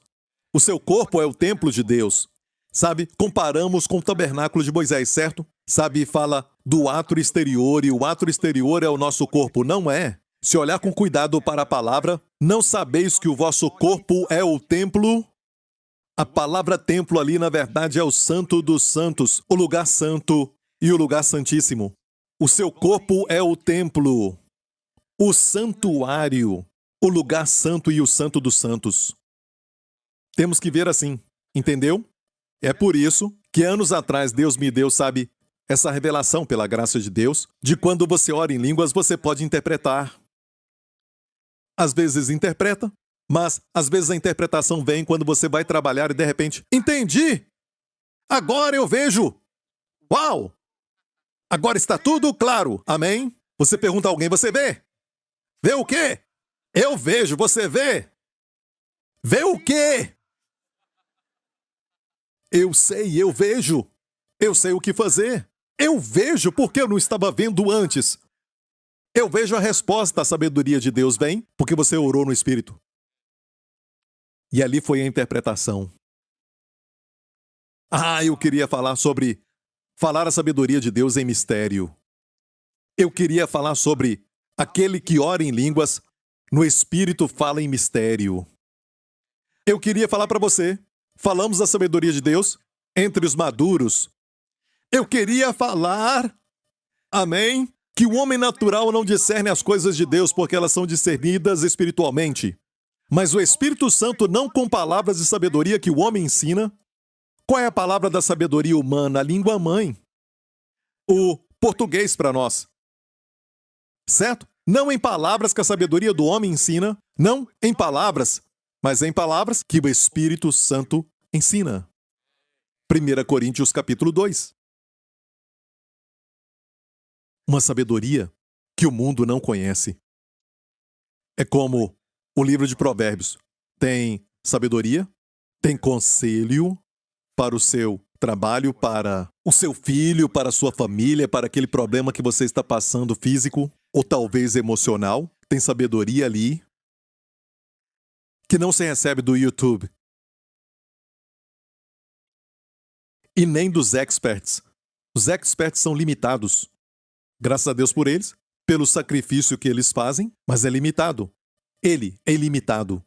[SPEAKER 1] O seu corpo é o templo de Deus. Sabe, comparamos com o tabernáculo de Moisés, certo? Sabe, fala do átrio exterior e o átrio exterior é o nosso corpo. Não é. Se olhar com cuidado para a palavra, Não sabeis que o vosso corpo é o templo? A palavra templo ali, na verdade, é o santo dos santos, o lugar santo e o lugar santíssimo. O seu corpo é o templo, o santuário, o lugar santo e o santo dos santos. Temos que ver assim, entendeu? É por isso que anos atrás Deus me deu, sabe, essa revelação pela graça de Deus, de quando você ora em línguas, você pode interpretar. Às vezes interpreta, mas às vezes a interpretação vem quando você vai trabalhar e de repente, entendi! Agora eu vejo! Uau! Agora está tudo claro, amém? Você pergunta a alguém, você vê? Vê o quê? Eu vejo, você vê? Vê o quê? Eu sei, eu vejo. Eu sei o que fazer. Eu vejo porque eu não estava vendo antes. Eu vejo a resposta, a sabedoria de Deus vem porque você orou no Espírito. E ali foi a interpretação. Eu queria falar sobre falar a sabedoria de Deus em mistério. Eu queria falar sobre aquele que ora em línguas, no Espírito fala em mistério. Eu queria falar para você, falamos da sabedoria de Deus entre os maduros. Eu queria falar, amém, que o homem natural não discerne as coisas de Deus porque elas são discernidas espiritualmente. Mas o Espírito Santo não com palavras de sabedoria que o homem ensina. Qual é a palavra da sabedoria humana? A língua mãe. O português para nós. Certo? Não em palavras que a sabedoria do homem ensina, não em palavras, mas em palavras que o Espírito Santo ensina. 1 Coríntios capítulo 2. Uma sabedoria que o mundo não conhece. É como o livro de Provérbios. Tem sabedoria, tem conselho para o seu trabalho, para o seu filho, para a sua família, para aquele problema que você está passando físico ou talvez emocional. Tem sabedoria ali que não se recebe do YouTube e nem dos experts. Os experts são limitados. Graças a Deus por eles, pelo sacrifício que eles fazem, mas é limitado. Ele é ilimitado.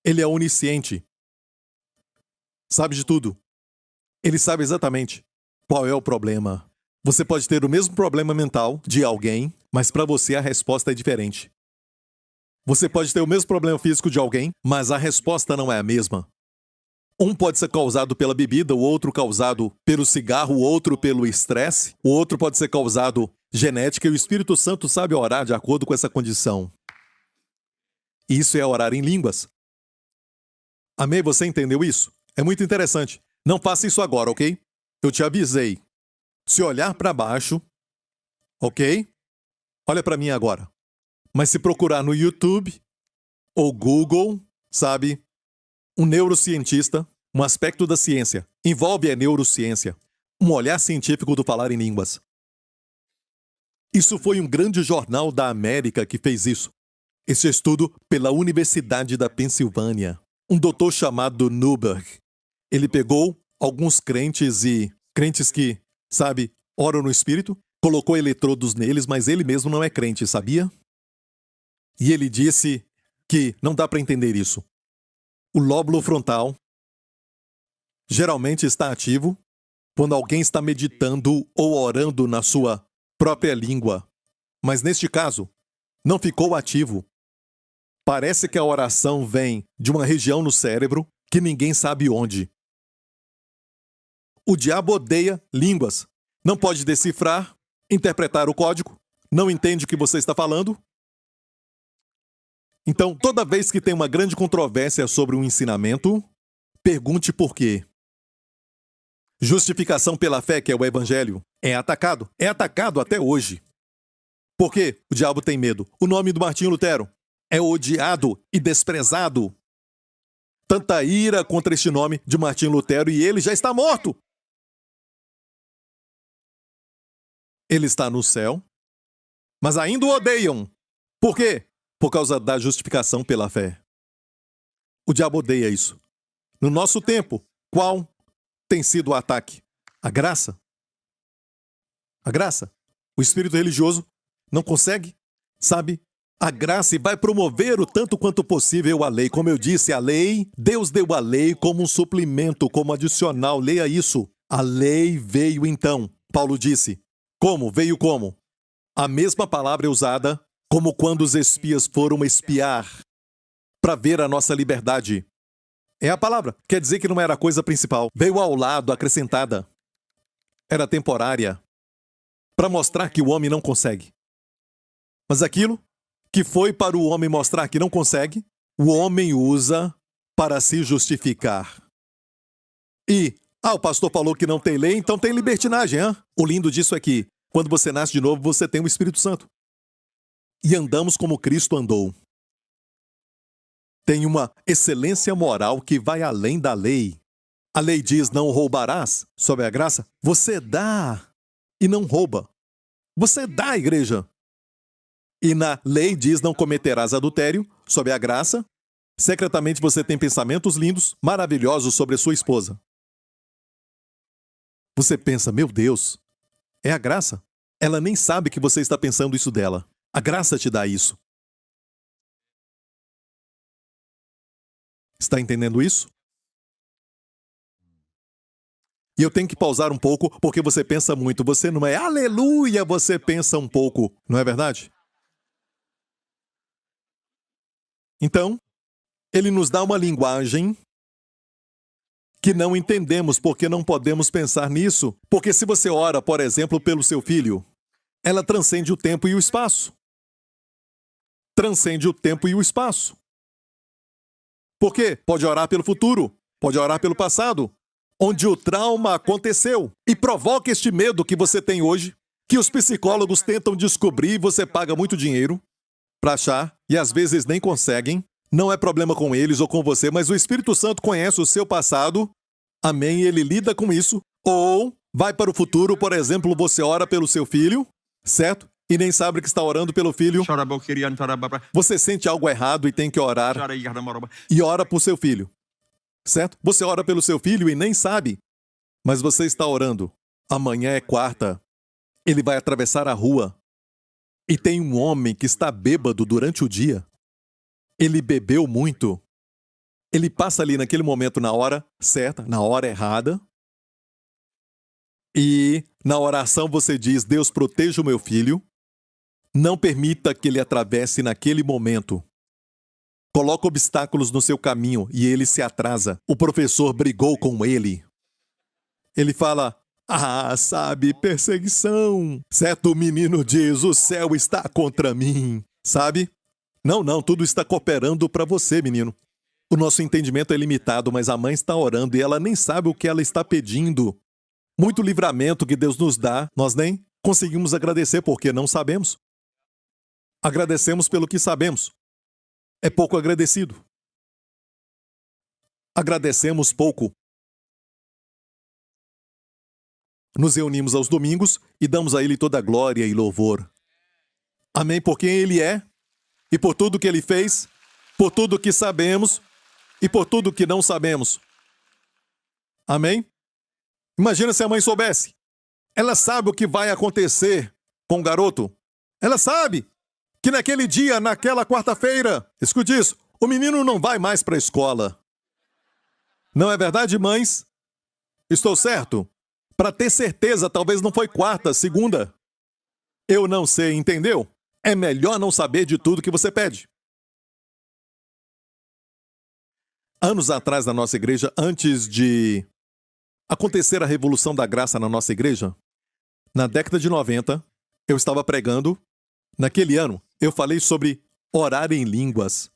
[SPEAKER 1] Ele é onisciente. Sabe de tudo. Ele sabe exatamente qual é o problema. Você pode ter o mesmo problema mental de alguém, mas para você a resposta é diferente. Você pode ter o mesmo problema físico de alguém, mas a resposta não é a mesma. Um pode ser causado pela bebida, o outro causado pelo cigarro, o outro pelo estresse, o outro pode ser causado genética e o Espírito Santo sabe orar de acordo com essa condição. Isso é orar em línguas. Amém? Você entendeu isso? É muito interessante. Não faça isso agora, ok? Eu te avisei. Se olhar para baixo, ok? Olha para mim agora. Mas se procurar no YouTube ou Google, sabe? Um neurocientista, um aspecto da ciência, envolve a neurociência, um olhar científico do falar em línguas. Isso foi um grande jornal da América que fez isso. Esse estudo pela Universidade da Pensilvânia. Um doutor chamado Newberg. Ele pegou alguns crentes que, sabe, oram no Espírito, colocou eletrodos neles, mas ele mesmo não é crente, sabia? E ele disse que não dá para entender isso. O lóbulo frontal geralmente está ativo quando alguém está meditando ou orando na sua própria língua. Mas neste caso, não ficou ativo. Parece que a oração vem de uma região no cérebro que ninguém sabe onde. O diabo odeia línguas. Não pode decifrar, interpretar o código, não entende o que você está falando. Então, toda vez que tem uma grande controvérsia sobre um ensinamento, pergunte por quê. Justificação pela fé, que é o Evangelho, é atacado. É atacado até hoje. Por quê? O diabo tem medo. O nome do Martinho Lutero é odiado e desprezado. Tanta ira contra este nome de Martinho Lutero e ele já está morto. Ele está no céu, mas ainda o odeiam. Por quê? Por causa da justificação pela fé. O diabo odeia isso. No nosso tempo, qual tem sido o ataque? A graça. A graça. O espírito religioso não consegue, sabe, a graça e vai promover o tanto quanto possível a lei. Como eu disse, a lei, Deus deu a lei como um suplemento, como adicional. Leia isso. A lei veio então. Paulo disse. Como? Veio como? A mesma palavra é usada como quando os espias foram espiar para ver a nossa liberdade. É a palavra. Quer dizer que não era a coisa principal. Veio ao lado, acrescentada. Era temporária. Para mostrar que o homem não consegue. Mas aquilo que foi para o homem mostrar que não consegue, o homem usa para se justificar. E, o pastor falou que não tem lei, então tem libertinagem, hein? O lindo disso é que, quando você nasce de novo, você tem o Espírito Santo. E andamos como Cristo andou. Tem uma excelência moral que vai além da lei. A lei diz, não roubarás, sob a graça. Você dá e não rouba. Você dá, igreja. E na lei diz, não cometerás adultério, sob a graça. Secretamente você tem pensamentos lindos, maravilhosos sobre a sua esposa. Você pensa, meu Deus, é a graça. Ela nem sabe que você está pensando isso dela. A graça te dá isso. Está entendendo isso? E eu tenho que pausar um pouco, porque você pensa muito. Você não é aleluia, você pensa um pouco. Não é verdade? Então, ele nos dá uma linguagem que não entendemos porque não podemos pensar nisso. Porque se você ora, por exemplo, pelo seu filho, ela transcende o tempo e o espaço. Transcende o tempo e o espaço. Por quê? Pode orar pelo futuro, pode orar pelo passado, onde o trauma aconteceu. E provoca este medo que você tem hoje, que os psicólogos tentam descobrir e você paga muito dinheiro para achar, e às vezes nem conseguem. Não é problema com eles ou com você, mas o Espírito Santo conhece o seu passado. Amém? Ele lida com isso. Ou vai para o futuro, por exemplo, você ora pelo seu filho, certo? E nem sabe que está orando pelo filho. Você sente algo errado e tem que orar. E ora por seu filho, certo? Você ora pelo seu filho e nem sabe. Mas você está orando. Amanhã é quarta. Ele vai atravessar a rua. E tem um homem que está bêbado durante o dia. Ele bebeu muito. Ele passa ali naquele momento na hora certa, na hora errada. E na oração você diz, Deus proteja o meu filho. Não permita que ele atravesse naquele momento. Coloca obstáculos no seu caminho e ele se atrasa. O professor brigou com ele. Ele fala, sabe, perseguição. Certo, o menino diz, o céu está contra mim. Sabe? Não, tudo está cooperando para você, menino. O nosso entendimento é limitado, mas a mãe está orando e ela nem sabe o que ela está pedindo. Muito livramento que Deus nos dá, nós nem conseguimos agradecer porque não sabemos. Agradecemos pelo que sabemos. É pouco agradecido. Agradecemos pouco. Nos reunimos aos domingos e damos a Ele toda a glória e louvor. Amém? Por quem Ele é, e por tudo que Ele fez, por tudo que sabemos e por tudo que não sabemos. Amém? Imagina se a mãe soubesse. Ela sabe o que vai acontecer com o garoto. Ela sabe que naquele dia, naquela quarta-feira, escute isso, o menino não vai mais para a escola. Não é verdade, mães? Estou certo? Para ter certeza, talvez não foi quarta, segunda. Eu não sei, entendeu? É melhor não saber de tudo que você pede. Anos atrás na nossa igreja, antes de acontecer a Revolução da Graça na nossa igreja, na década de 90, eu estava pregando. Naquele ano, eu falei sobre orar em línguas.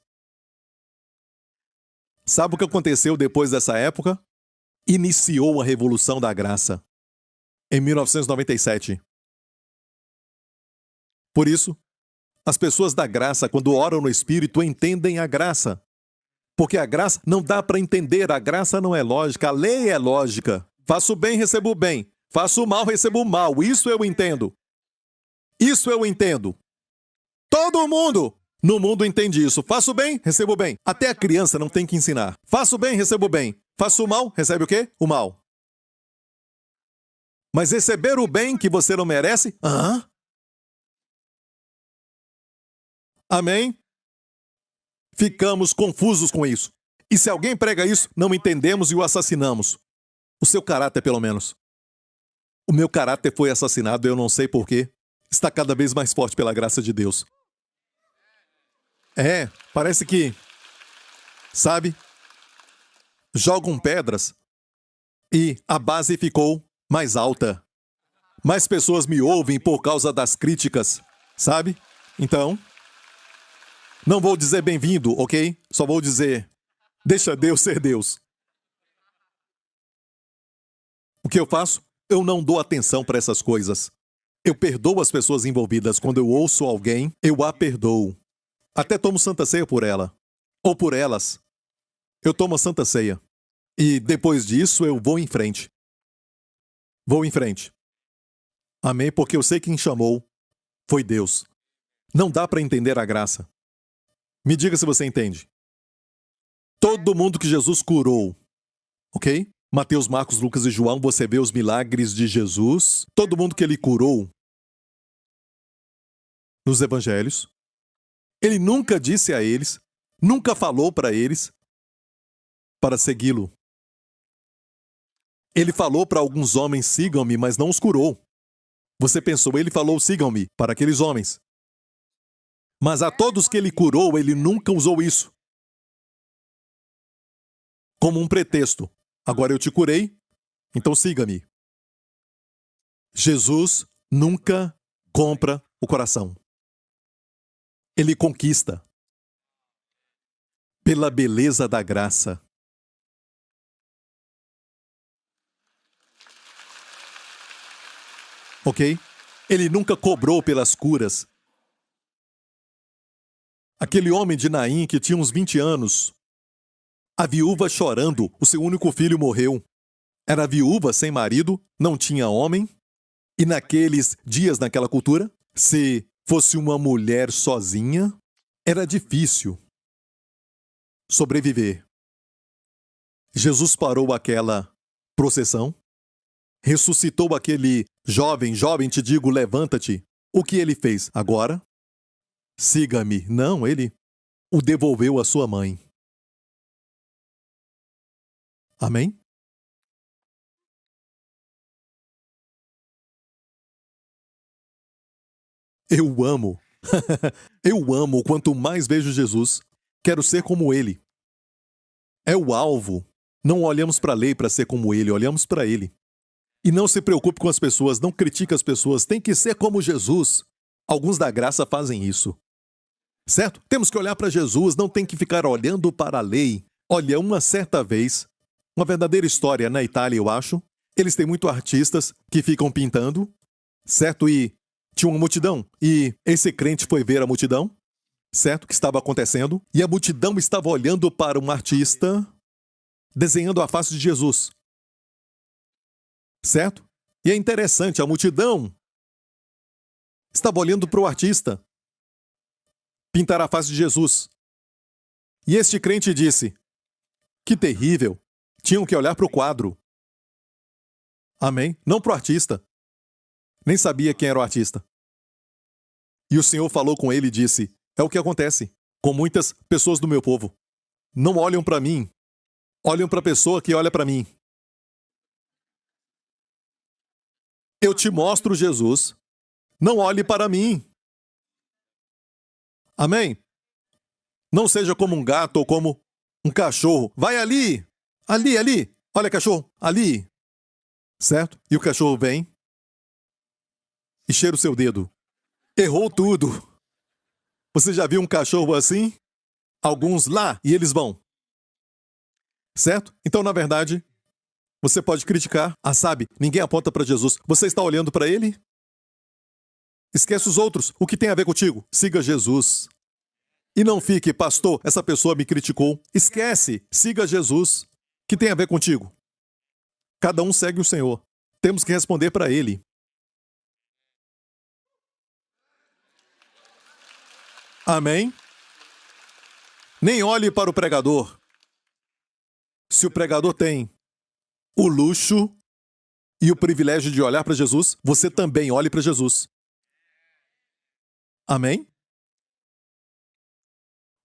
[SPEAKER 1] Sabe o que aconteceu depois dessa época? Iniciou a Revolução da Graça, em 1997. Por isso, as pessoas da graça, quando oram no Espírito, entendem a graça. Porque a graça não dá para entender, a graça não é lógica, a lei é lógica. Faço o bem, recebo o bem. Faço o mal, recebo o mal. Isso eu entendo. Isso eu entendo. Todo mundo no mundo entende isso. Faço o bem, recebo o bem. Até a criança não tem que ensinar. Faço o bem, recebo o bem. Faço o mal, recebe o quê? O mal. Mas receber o bem que você não merece? Amém? Ficamos confusos com isso. E se alguém prega isso, não entendemos e o assassinamos. O seu caráter, pelo menos. O meu caráter foi assassinado, eu não sei porquê. Está cada vez mais forte pela graça de Deus. Parece que, sabe, jogam pedras e a base ficou mais alta. Mais pessoas me ouvem por causa das críticas, sabe? Então, não vou dizer bem-vindo, ok? Só vou dizer, deixa Deus ser Deus. O que eu faço? Eu não dou atenção para essas coisas. Eu perdoo as pessoas envolvidas. Quando eu ouço alguém, eu a perdoo. Até tomo Santa Ceia por ela. Ou por elas. Eu tomo a Santa Ceia. E depois disso, eu vou em frente. Vou em frente. Amém? Porque eu sei quem chamou foi Deus. Não dá para entender a graça. Me diga se você entende. Todo mundo que Jesus curou, ok? Mateus, Marcos, Lucas e João, você vê os milagres de Jesus. Todo mundo que ele curou nos evangelhos. Ele nunca disse a eles, nunca falou para eles para segui-lo. Ele falou para alguns homens, sigam-me, mas não os curou. Você pensou, ele falou, sigam-me, para aqueles homens. Mas a todos que ele curou, ele nunca usou isso como um pretexto. Agora eu te curei, então siga-me. Jesus nunca compra o coração. Ele conquista pela beleza da graça. Ok? Ele nunca cobrou pelas curas. Aquele homem de Naim que tinha uns 20 anos, a viúva chorando, o seu único filho morreu. Era viúva sem marido, não tinha homem. E naqueles dias, naquela cultura, se fosse uma mulher sozinha, era difícil sobreviver. Jesus parou aquela procissão, ressuscitou aquele jovem, te digo, levanta-te. O que ele fez? Agora, siga-me. Não, ele o devolveu à sua mãe. Amém? Eu amo. Eu amo. Quanto mais vejo Jesus, quero ser como ele. É o alvo. Não olhamos para a lei para ser como ele, olhamos para ele. E não se preocupe com as pessoas, não critique as pessoas, tem que ser como Jesus. Alguns da graça fazem isso. Certo? Temos que olhar para Jesus, não tem que ficar olhando para a lei. Olha, uma certa vez, uma verdadeira história na Itália, eu acho, eles têm muito artistas que ficam pintando, certo? E tinha uma multidão, e esse crente foi ver a multidão, certo? Que estava acontecendo, e a multidão estava olhando para um artista desenhando a face de Jesus. Certo? E é interessante, a multidão estava olhando para o artista pintar a face de Jesus. E este crente disse, que terrível, tinham que olhar para o quadro. Amém? Não para o artista. Nem sabia quem era o artista. E o Senhor falou com ele e disse, é o que acontece com muitas pessoas do meu povo. Não olham para mim, olham para a pessoa que olha para mim. Eu te mostro Jesus, não olhe para mim. Amém? Não seja como um gato ou como um cachorro. Vai ali, ali. Olha, cachorro, ali. Certo? E o cachorro vem e cheira o seu dedo. Errou tudo. Você já viu um cachorro assim? Alguns lá e eles vão. Certo? Então, na verdade, você pode criticar. Ah, sabe, ninguém aponta para Jesus. Você está olhando para ele? Esquece os outros. O que tem a ver contigo? Siga Jesus. E não fique, pastor, essa pessoa me criticou. Esquece. Siga Jesus. O que tem a ver contigo? Cada um segue o Senhor. Temos que responder para ele. Amém? Nem olhe para o pregador. Se o pregador tem o luxo e o privilégio de olhar para Jesus, você também olhe para Jesus. Amém?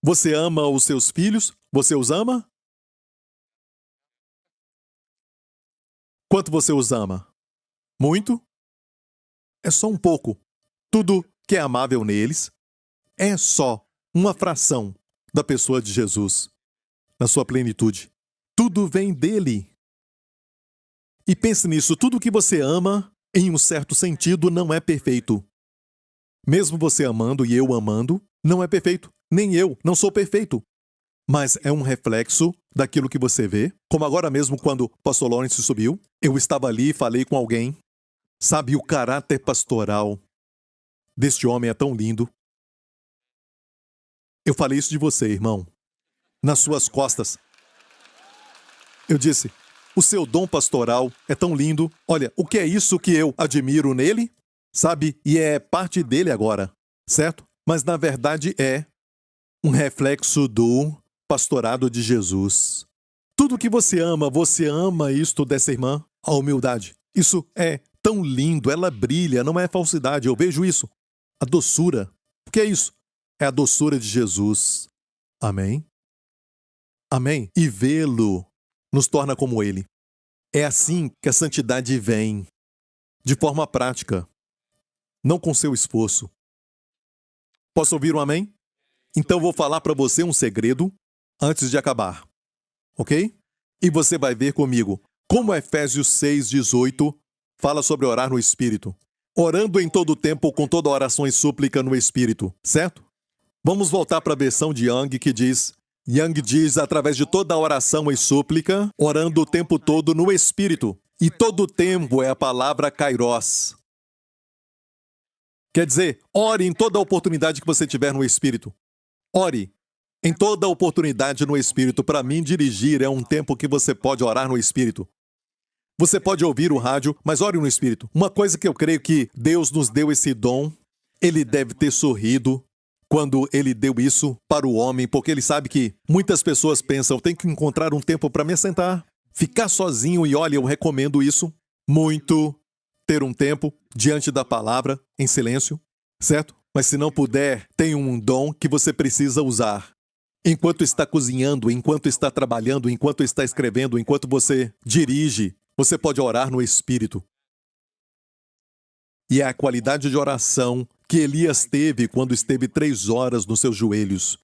[SPEAKER 1] Você ama os seus filhos? Você os ama? Quanto você os ama? Muito? É só um pouco. Tudo que é amável neles é só uma fração da pessoa de Jesus, na sua plenitude. Tudo vem dele. E pense nisso, tudo que você ama, em um certo sentido, não é perfeito. Mesmo você amando e eu amando, não é perfeito. Nem eu, não sou perfeito. Mas é um reflexo daquilo que você vê. Como agora mesmo, quando o pastor Lawrence subiu, eu estava ali e falei com alguém. Sabe, o caráter pastoral deste homem é tão lindo. Eu falei isso de você, irmão. Nas suas costas. Eu disse, o seu dom pastoral é tão lindo. Olha, o que é isso que eu admiro nele? Sabe? E é parte dele agora, certo? Mas na verdade é um reflexo do pastorado de Jesus. Tudo que você ama isto dessa irmã, a humildade. Isso é tão lindo, ela brilha, não é falsidade, eu vejo isso. A doçura. O que é isso? É a doçura de Jesus. Amém? Amém? E vê-lo nos torna como ele. É assim que a santidade vem, de forma prática, não com seu esforço. Posso ouvir um amém? Então vou falar para você um segredo antes de acabar, ok? E você vai ver comigo como Efésios 6:18 fala sobre orar no Espírito. Orando em todo tempo com toda oração e súplica no Espírito, certo? Vamos voltar para a versão de Young diz através de toda oração e súplica, orando o tempo todo no Espírito. E todo tempo é a palavra kairos. Quer dizer, ore em toda oportunidade que você tiver no Espírito. Ore em toda oportunidade no Espírito. Para mim, dirigir é um tempo que você pode orar no Espírito. Você pode ouvir o rádio, mas ore no Espírito. Uma coisa que eu creio que Deus nos deu esse dom, Ele deve ter sorrido quando Ele deu isso para o homem, porque Ele sabe que muitas pessoas pensam, eu tenho que encontrar um tempo para me sentar, ficar sozinho, e olha, eu recomendo isso muito, ter um tempo diante da palavra, em silêncio, certo? Mas se não puder, tem um dom que você precisa usar. Enquanto está cozinhando, enquanto está trabalhando, enquanto está escrevendo, enquanto você dirige, você pode orar no Espírito. E é a qualidade de oração que Elias teve quando esteve 3 horas nos seus joelhos.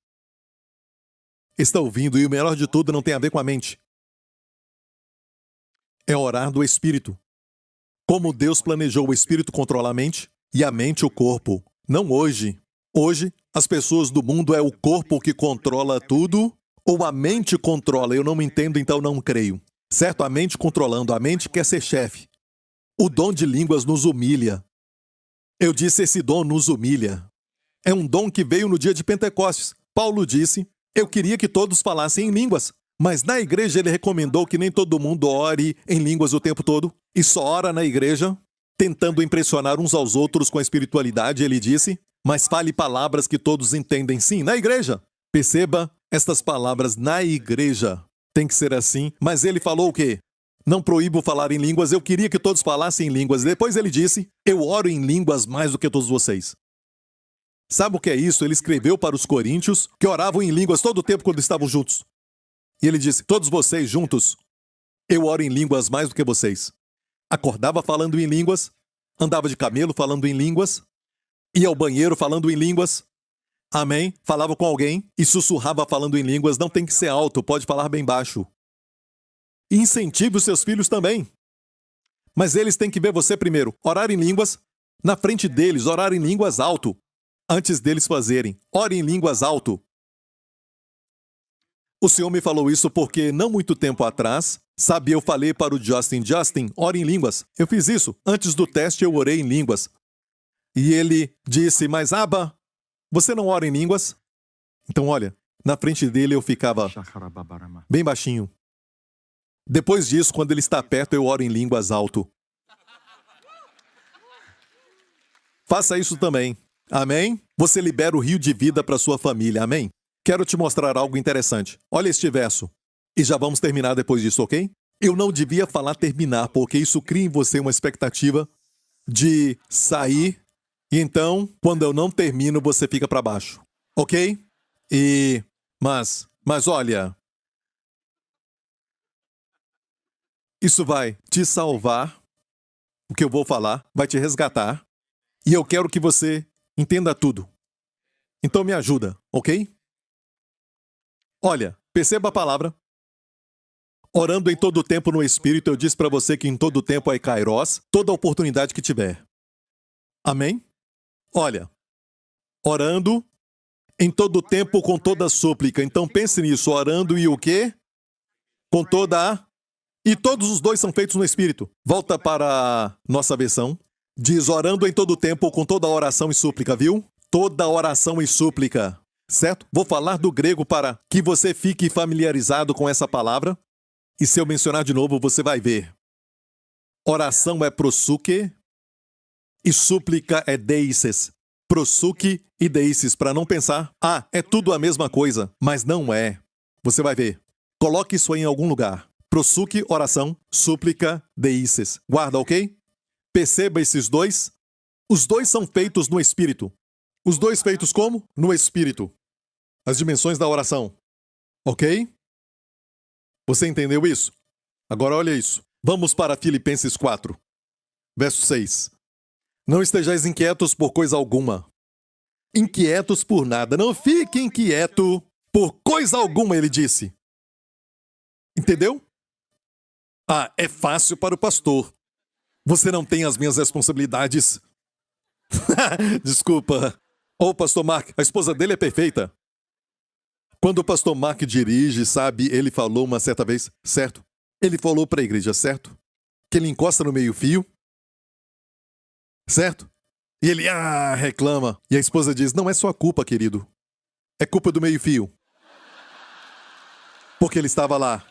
[SPEAKER 1] Está ouvindo? E o melhor de tudo não tem a ver com a mente. É orar do Espírito. Como Deus planejou o Espírito controla a mente e a mente o corpo. Não hoje. Hoje, as pessoas do mundo é o corpo que controla tudo ou a mente controla? Eu não entendo, então não creio. Certo? A mente controlando, a mente quer ser chefe. O dom de línguas nos humilha. Eu disse, esse dom nos humilha. É um dom que veio no dia de Pentecostes. Paulo disse, eu queria que todos falassem em línguas, mas na igreja ele recomendou que nem todo mundo ore em línguas o tempo todo, e só ora na igreja, tentando impressionar uns aos outros com a espiritualidade, ele disse, mas fale palavras que todos entendem, sim, na igreja. Perceba, estas palavras na igreja. Tem que ser assim, mas ele falou o quê? Não proíbo falar em línguas, eu queria que todos falassem em línguas. Depois ele disse, eu oro em línguas mais do que todos vocês. Sabe o que é isso? Ele escreveu para os coríntios, que oravam em línguas todo o tempo quando estavam juntos. E ele disse, todos vocês juntos, eu oro em línguas mais do que vocês. Acordava falando em línguas, andava de camelo falando em línguas, ia ao banheiro falando em línguas, amém? Falava com alguém e sussurrava falando em línguas, não tem que ser alto, pode falar bem baixo. E incentive os seus filhos também. Mas eles têm que ver você primeiro, orar em línguas, na frente deles, orar em línguas alto, antes deles fazerem. Ore em línguas alto. O Senhor me falou isso porque, não muito tempo atrás, sabe, eu falei para o Justin, ore em línguas. Eu fiz isso. Antes do teste, eu orei em línguas. E ele disse, mas Abba, você não ora em línguas? Então, olha, na frente dele eu ficava bem baixinho. Depois disso, quando ele está perto, eu oro em línguas alto. Faça isso também. Amém? Você libera o rio de vida para sua família. Amém? Quero te mostrar algo interessante. Olha este verso. E já vamos terminar depois disso, ok? Eu não devia falar terminar, porque isso cria em você uma expectativa de sair. E então, quando eu não termino, você fica para baixo. Ok? Mas olha, isso vai te salvar, o que eu vou falar, vai te resgatar, e eu quero que você entenda tudo. Então me ajuda, ok? Olha, perceba a palavra. Orando em todo o tempo no Espírito, eu disse para você que em todo o tempo é Kairos, toda oportunidade que tiver. Amém? Olha, orando em todo o tempo com toda súplica. Então pense nisso, orando e o quê? Com toda a... E todos os dois são feitos no Espírito. Volta para a nossa versão. Diz orando em todo o tempo com toda oração e súplica, viu? Toda oração e súplica. Certo? Vou falar do grego para que você fique familiarizado com essa palavra. E se eu mencionar de novo, você vai ver. Oração é prosuke e súplica é deises. Prosuke e deises, para não pensar, é tudo a mesma coisa, mas não é. Você vai ver. Coloque isso aí em algum lugar. Prosuke, oração, súplica, deises. Guarda, ok? Perceba esses dois. Os dois são feitos no Espírito. Os dois feitos como? No Espírito. As dimensões da oração. Ok? Você entendeu isso? Agora olha isso. Vamos para Filipenses 4, verso 6. Não estejais inquietos por coisa alguma. Inquietos por nada. Não fique inquieto por coisa alguma, ele disse. Entendeu? É fácil para o pastor. Você não tem as minhas responsabilidades. Desculpa. Pastor Mark, a esposa dele é perfeita. Quando o pastor Mark dirige, sabe, ele falou uma certa vez, certo? Ele falou para a igreja, certo? Que ele encosta no meio-fio. Certo? E ele, reclama. E a esposa diz, não é sua culpa, querido. É culpa do meio-fio. Porque ele estava lá.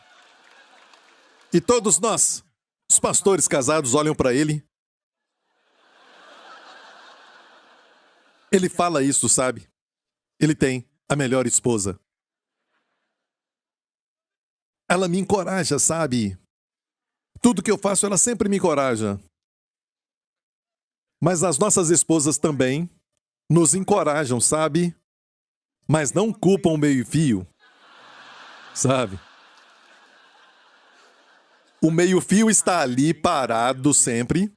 [SPEAKER 1] E todos nós, os pastores casados, olham para ele. Ele fala isso, sabe? Ele tem a melhor esposa. Ela me encoraja, sabe? Tudo que eu faço, ela sempre me encoraja. Mas as nossas esposas também nos encorajam, sabe? Mas não culpam o meio-fio, sabe? O meio-fio está ali parado sempre.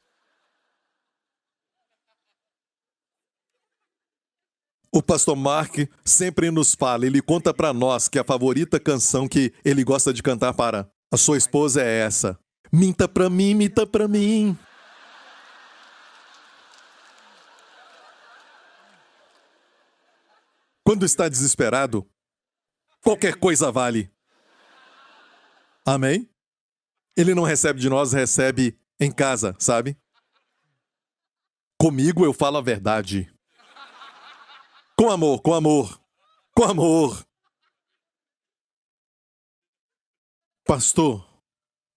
[SPEAKER 1] O pastor Mark sempre nos fala, ele conta para nós que a favorita canção que ele gosta de cantar para a sua esposa é essa. Minta pra mim, minta pra mim. Quando está desesperado, qualquer coisa vale. Amém? Ele não recebe de nós, recebe em casa, sabe? Comigo eu falo a verdade. Com amor, com amor, com amor. Pastor,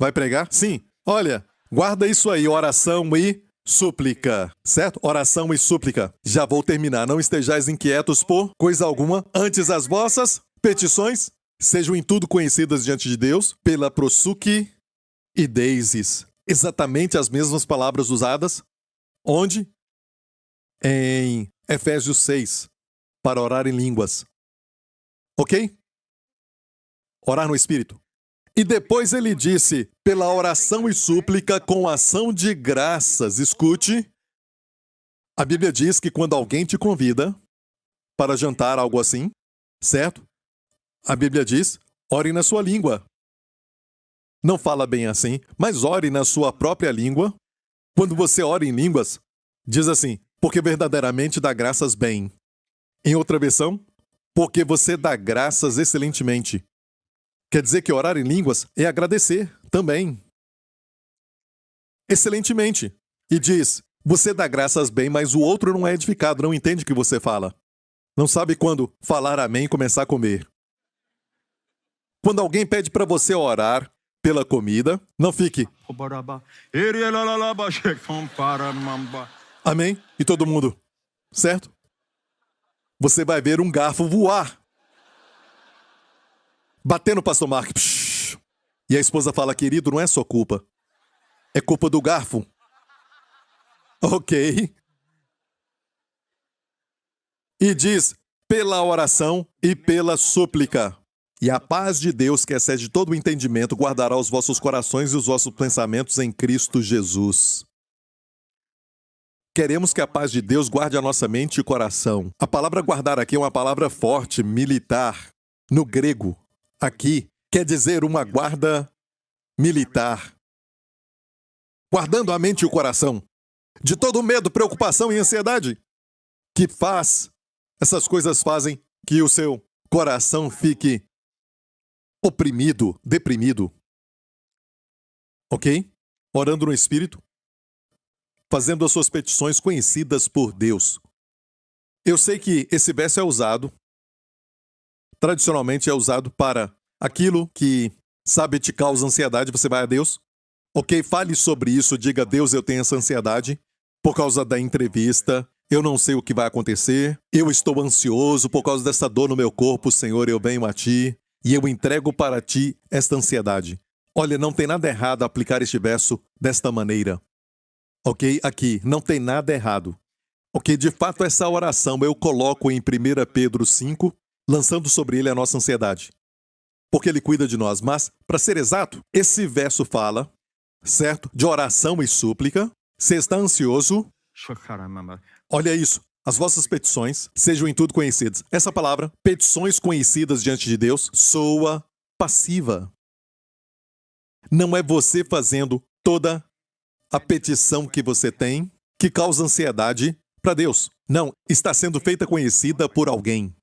[SPEAKER 1] vai pregar? Sim. Olha, guarda isso aí, oração e súplica, certo? Oração e súplica. Já vou terminar. Não estejais inquietos por coisa alguma. Antes as vossas petições sejam em tudo conhecidas diante de Deus pela prosuque e deises. Exatamente as mesmas palavras usadas. Onde? Em Efésios 6. Para orar em línguas. Ok? Orar no Espírito. E depois ele disse, pela oração e súplica com ação de graças. Escute. A Bíblia diz que quando alguém te convida para jantar, algo assim, certo? A Bíblia diz, ore na sua língua. Não fala bem assim, mas ore na sua própria língua. Quando você ora em línguas, diz assim, porque verdadeiramente dá graças bem. Em outra versão, porque você dá graças excelentemente. Quer dizer que orar em línguas é agradecer também. Excelentemente. E diz, você dá graças bem, mas o outro não é edificado, não entende o que você fala. Não sabe quando falar amém e começar a comer. Quando alguém pede para você orar pela comida, não fique. Amém? E todo mundo, certo? Você vai ver um garfo voar. Bater no pastor Mark. Psh, e a esposa fala, querido, não é sua culpa. É culpa do garfo. Ok. E diz, pela oração e pela súplica. E a paz de Deus, que excede todo o entendimento, guardará os vossos corações e os vossos pensamentos em Cristo Jesus. Queremos que a paz de Deus guarde a nossa mente e coração. A palavra guardar aqui é uma palavra forte, militar. No grego, aqui, quer dizer uma guarda militar. Guardando a mente e o coração de todo medo, preocupação e ansiedade. Essas coisas fazem que o seu coração fique oprimido, deprimido. Ok? Orando no Espírito, fazendo as suas petições conhecidas por Deus. Eu sei que esse verso é usado, tradicionalmente é usado para aquilo que, sabe, te causa ansiedade, você vai a Deus. Ok, fale sobre isso, diga, Deus, eu tenho essa ansiedade por causa da entrevista, eu não sei o que vai acontecer, eu estou ansioso por causa dessa dor no meu corpo, Senhor, eu venho a Ti e eu entrego para Ti esta ansiedade. Olha, não tem nada errado aplicar este verso desta maneira. Ok? Aqui, não tem nada errado. Ok? De fato, essa oração eu coloco em 1 Pedro 5, lançando sobre ele a nossa ansiedade. Porque ele cuida de nós. Mas, para ser exato, esse verso fala, certo? De oração e súplica. Você está ansioso? Olha isso. As vossas petições sejam em tudo conhecidas. Essa palavra, petições conhecidas diante de Deus, soa passiva. Não é você fazendo toda a petição que você tem, que causa ansiedade para Deus. Não, está sendo feita conhecida por alguém.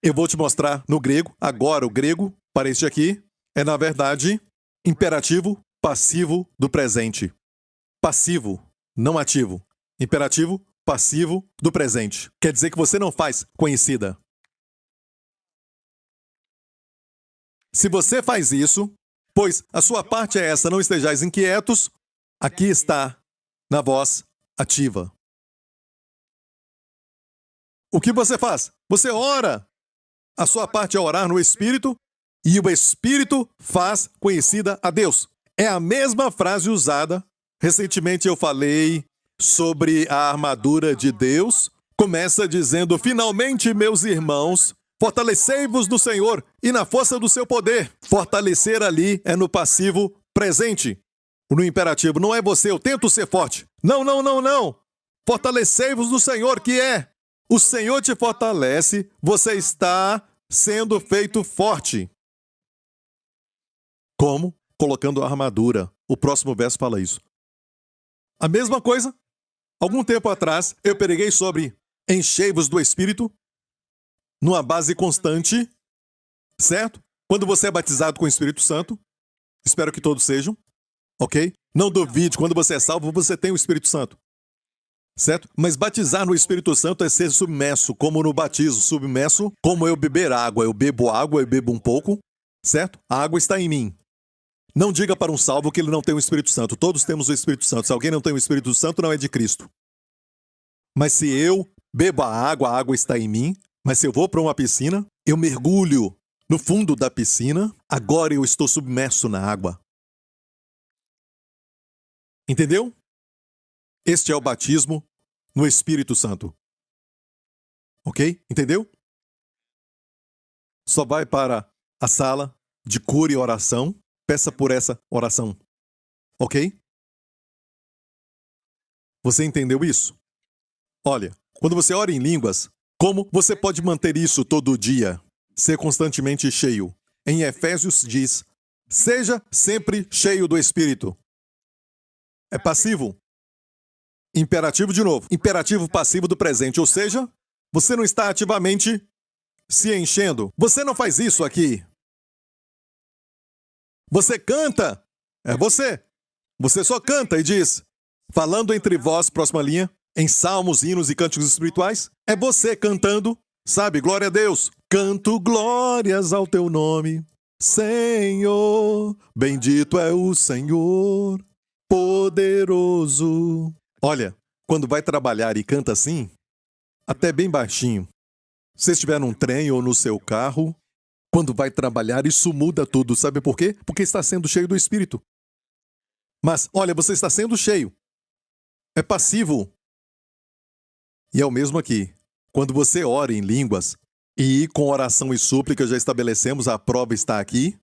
[SPEAKER 1] Eu vou te mostrar no grego. Agora, o grego, para este aqui, é, na verdade, imperativo passivo do presente. Passivo, não ativo. Imperativo passivo do presente. Quer dizer que você não faz conhecida. Se você faz isso, pois a sua parte é essa, não estejais inquietos, aqui está na voz ativa. O que você faz? Você ora. A sua parte é orar no Espírito e o Espírito faz conhecida a Deus. É a mesma frase usada. Recentemente eu falei sobre a armadura de Deus. Começa dizendo, finalmente, meus irmãos, fortalecei-vos no Senhor e na força do seu poder. Fortalecer ali é no passivo presente. No imperativo, não é você, eu tento ser forte. Não, não, não, não. Fortalecei-vos no Senhor, que é. O Senhor te fortalece, você está sendo feito forte. Como? Colocando a armadura. O próximo verso fala isso. A mesma coisa. Algum tempo atrás, eu preguei sobre enchei-vos do Espírito, numa base constante, certo? Quando você é batizado com o Espírito Santo, espero que todos sejam, ok? Não duvide, quando você é salvo, você tem o Espírito Santo, certo? Mas batizar no Espírito Santo é ser submerso, como no batismo, submerso, como eu beber água. Eu bebo água, eu bebo um pouco, certo? A água está em mim. Não diga para um salvo que ele não tem o Espírito Santo. Todos temos o Espírito Santo. Se alguém não tem o Espírito Santo, não é de Cristo. Mas se eu bebo a água está em mim. Mas se eu vou para uma piscina, eu mergulho no fundo da piscina, agora eu estou submerso na água. Entendeu? Este é o batismo no Espírito Santo. Ok? Entendeu? Só vai para a sala de cura e oração. Peça por essa oração. Ok? Você entendeu isso? Olha, quando você ora em línguas, como você pode manter isso todo dia? Ser constantemente cheio. Em Efésios diz, seja sempre cheio do Espírito. É passivo. Imperativo de novo. Imperativo passivo do presente. Ou seja, você não está ativamente se enchendo. Você não faz isso aqui. Você canta. É você. Você só canta e diz, falando entre vós, próxima linha, em salmos, hinos e cânticos espirituais, é você cantando, sabe, glória a Deus. Canto glórias ao teu nome, Senhor, bendito é o Senhor, poderoso. Olha, quando vai trabalhar e canta assim, até bem baixinho, se estiver num trem ou no seu carro, quando vai trabalhar, isso muda tudo. Sabe por quê? Porque está sendo cheio do Espírito. Mas, olha, você está sendo cheio. É passivo. E é o mesmo aqui. Quando você ora em línguas, E com oração e súplica já estabelecemos, a prova está aqui.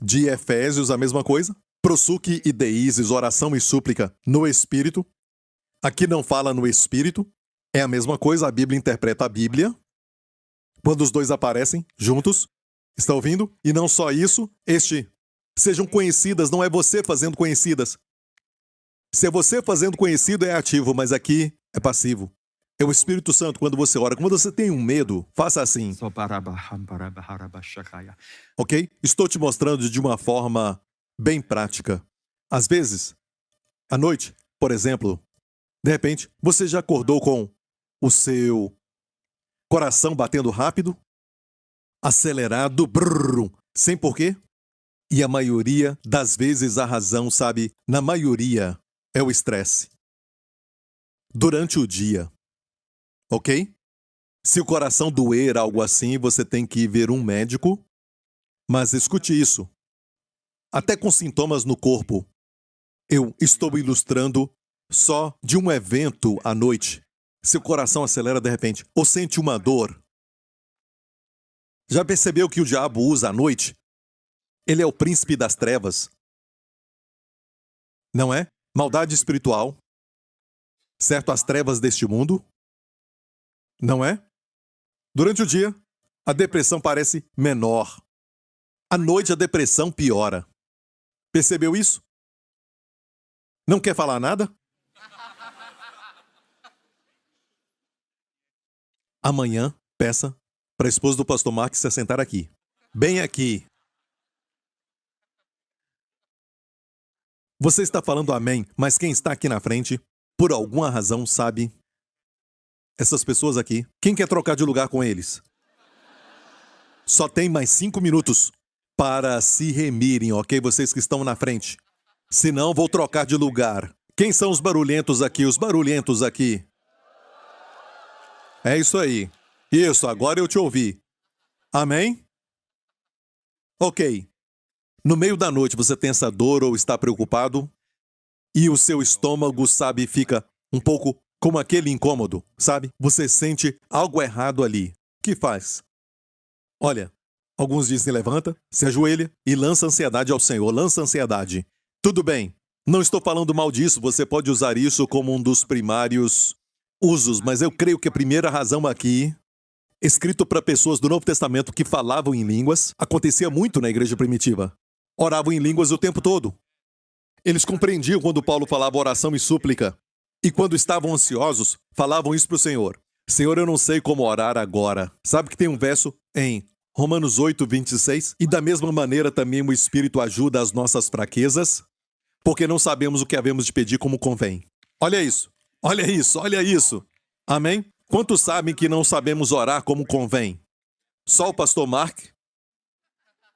[SPEAKER 1] De Efésios, a mesma coisa. Prosuque e deíses, oração e súplica no Espírito. Aqui não fala no Espírito. É a mesma coisa, a Bíblia interpreta a Bíblia. Quando os dois aparecem juntos. Está ouvindo? E não só isso, sejam conhecidas, não é você fazendo conhecidas. Se é você fazendo conhecido, é ativo, mas aqui é passivo. É o Espírito Santo quando você ora. Quando você tem um medo, faça assim. Ok? Estou te mostrando de uma forma bem prática. Às vezes, à noite, por exemplo, de repente, você já acordou com o seu coração batendo rápido, acelerado, brrr, sem porquê? E a maioria das vezes a razão, sabe, na maioria é o estresse. Durante o dia. Ok? Se o coração doer, algo assim, você tem que ir ver um médico. Mas escute isso. Até com sintomas no corpo. Eu estou ilustrando só de um evento à noite. Seu coração acelera de repente, ou sente uma dor. Já percebeu que o diabo usa à noite? Ele é o príncipe das trevas. Não é? Maldade espiritual. Certo? As trevas deste mundo. Não é? Durante o dia, a depressão parece menor. À noite, a depressão piora. Percebeu isso? Não quer falar nada? Amanhã, peça para a esposa do pastor Mark se sentar aqui. Bem aqui. Você está falando amém, mas quem está aqui na frente, por alguma razão, sabe? Essas pessoas aqui, quem quer trocar de lugar com eles? Só tem mais 5 minutos para se remirem, ok? Vocês que estão na frente. Senão, vou trocar de lugar. Quem são os barulhentos aqui? Os barulhentos aqui. É isso aí. Isso, agora eu te ouvi. Amém? Ok. No meio da noite você tem essa dor ou está preocupado e o seu estômago, sabe, fica um pouco como aquele incômodo, sabe? Você sente algo errado ali. O que faz? Olha, alguns dizem levanta, se ajoelha e lança ansiedade ao Senhor. Lança ansiedade. Tudo bem. Não estou falando mal disso. Você pode usar isso como um dos primários usos, mas eu creio que a primeira razão aqui, escrito para pessoas do Novo Testamento que falavam em línguas, acontecia muito na igreja primitiva. Oravam em línguas o tempo todo. Eles compreendiam quando Paulo falava oração e súplica. E quando estavam ansiosos, falavam isso para o Senhor. Senhor, eu não sei como orar agora. Sabe que tem um verso em Romanos 8, 26? E da mesma maneira também o Espírito ajuda as nossas fraquezas, porque não sabemos o que havemos de pedir como convém. Olha isso. Olha isso. Olha isso. Amém? Quantos sabem que não sabemos orar como convém? Só o pastor Mark?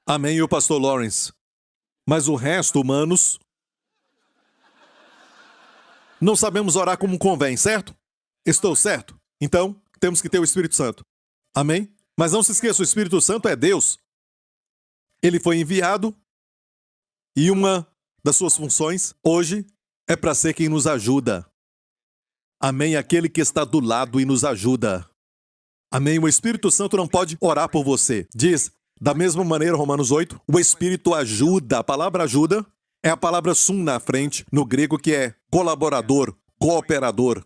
[SPEAKER 1] Amém, e o pastor Lawrence. Mas o resto, humanos, não sabemos orar como convém, certo? Estou certo? Então, temos que ter o Espírito Santo. Amém? Mas não se esqueça, o Espírito Santo é Deus. Ele foi enviado e uma das suas funções, hoje, é para ser quem nos ajuda. Amém? Aquele que está do lado e nos ajuda. Amém? O Espírito Santo não pode orar por você. Diz, da mesma maneira, Romanos 8, o Espírito ajuda. A palavra ajuda é a palavra sum na frente, no grego, que é colaborador, cooperador.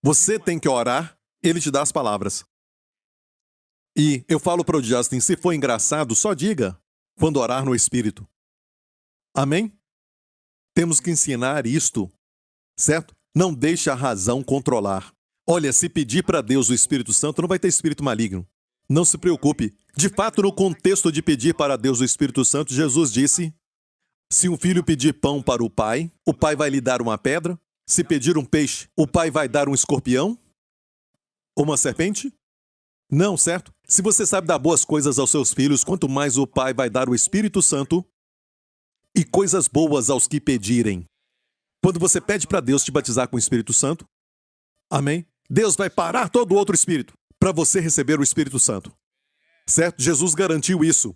[SPEAKER 1] Você tem que orar, ele te dá as palavras. E eu falo para o Justin, se for engraçado, só diga quando orar no Espírito. Amém? Temos que ensinar isto, certo? Não deixe a razão controlar. Olha, se pedir para Deus o Espírito Santo, não vai ter espírito maligno. Não se preocupe. De fato, no contexto de pedir para Deus o Espírito Santo, Jesus disse, se um filho pedir pão para o pai vai lhe dar uma pedra? Se pedir um peixe, o pai vai dar um escorpião? Ou uma serpente? Não, certo? Se você sabe dar boas coisas aos seus filhos, quanto mais o pai vai dar o Espírito Santo e coisas boas aos que pedirem. Quando você pede para Deus te batizar com o Espírito Santo, amém? Deus vai parar todo o outro espírito para você receber o Espírito Santo. Certo? Jesus garantiu isso.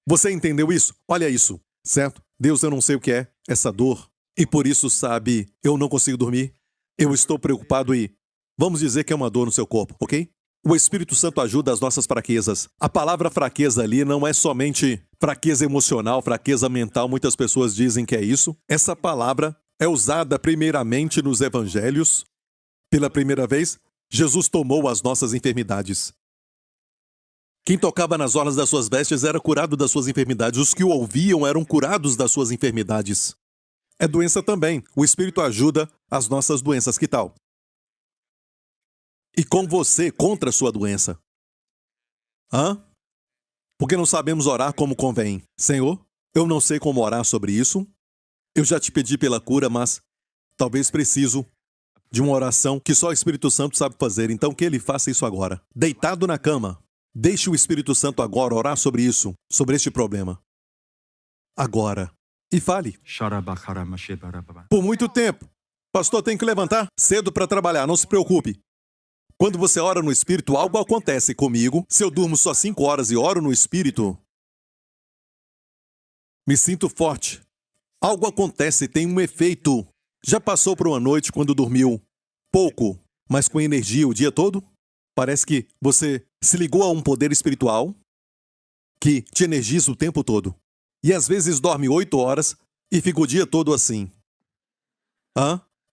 [SPEAKER 1] Você entendeu isso? Olha isso. Certo? Deus, eu não sei o que é essa dor. E por isso, sabe, eu não consigo dormir. Eu estou preocupado e vamos dizer que é uma dor no seu corpo, ok? O Espírito Santo ajuda as nossas fraquezas. A palavra fraqueza ali não é somente fraqueza emocional, fraqueza mental, muitas pessoas dizem que é isso. Essa palavra é usada primeiramente nos evangelhos. Pela primeira vez, Jesus tomou as nossas enfermidades. Quem tocava nas orlas das suas vestes era curado das suas enfermidades. Os que o ouviam eram curados das suas enfermidades. É doença também. O Espírito ajuda as nossas doenças. Que tal? E com você contra a sua doença. Porque não sabemos orar como convém. Senhor, eu não sei como orar sobre isso. Eu já te pedi pela cura, mas talvez preciso de uma oração que só o Espírito Santo sabe fazer. Então que ele faça isso agora. Deitado na cama. Deixe o Espírito Santo agora orar sobre isso, sobre este problema. Agora. E fale. Por muito tempo. Pastor, tem que levantar cedo para trabalhar, não se preocupe. Quando você ora no Espírito, algo acontece comigo. Se eu durmo só 5 horas e oro no Espírito, me sinto forte. Algo acontece, tem um efeito. Já passou por uma noite quando dormiu pouco, mas com energia o dia todo? Parece que você se ligou a um poder espiritual que te energiza o tempo todo. E às vezes dorme 8 horas e fica o dia todo assim.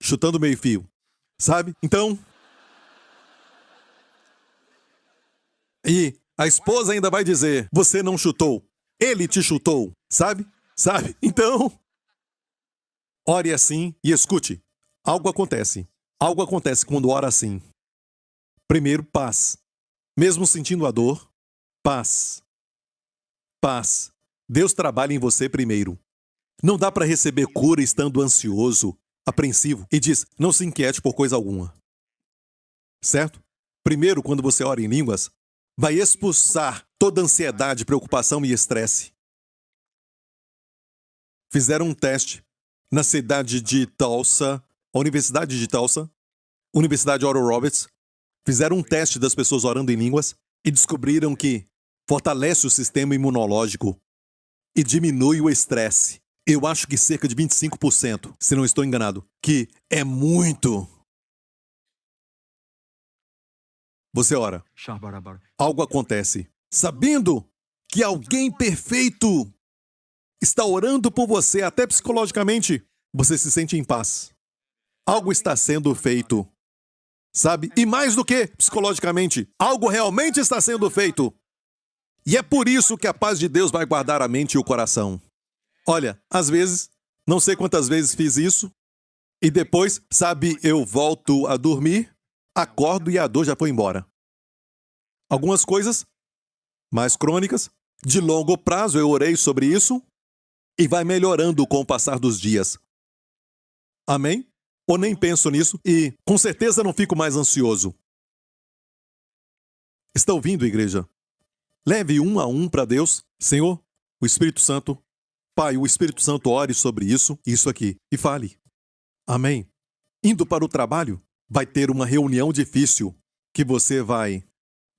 [SPEAKER 1] Chutando meio fio. Sabe? Então... E a esposa ainda vai dizer, você não chutou. Ele te chutou. Sabe? Então... Ore assim e escute. Algo acontece. Algo acontece quando ora assim. Primeiro, paz. Mesmo sentindo a dor, paz. Paz. Deus trabalha em você primeiro. Não dá para receber cura estando ansioso, apreensivo, e diz, não se inquiete por coisa alguma. Certo? Primeiro, quando você ora em línguas, vai expulsar toda ansiedade, preocupação e estresse. Fizeram um teste na cidade de Tulsa, a Universidade de Tulsa, Universidade Oral Roberts, fizeram um teste das pessoas orando em línguas e descobriram que fortalece o sistema imunológico e diminui o estresse. Eu acho que cerca de 25%, se não estou enganado, que é muito. Você ora. Algo acontece. Sabendo que alguém perfeito está orando por você, até psicologicamente, você se sente em paz. Algo está sendo feito. Sabe? E mais do que psicologicamente, algo realmente está sendo feito. E é por isso que a paz de Deus vai guardar a mente e o coração. Olha, às vezes, não sei quantas vezes fiz isso, e depois, sabe, eu volto a dormir, acordo e a dor já foi embora. Algumas coisas mais crônicas, de longo prazo, eu orei sobre isso, e vai melhorando com o passar dos dias. Amém? Ou nem penso nisso e, com certeza, não fico mais ansioso. Está ouvindo, igreja? Leve um a um para Deus. Senhor, o Espírito Santo, Pai, o Espírito Santo ore sobre isso aqui, e fale. Amém? Indo para o trabalho, vai ter uma reunião difícil, que você vai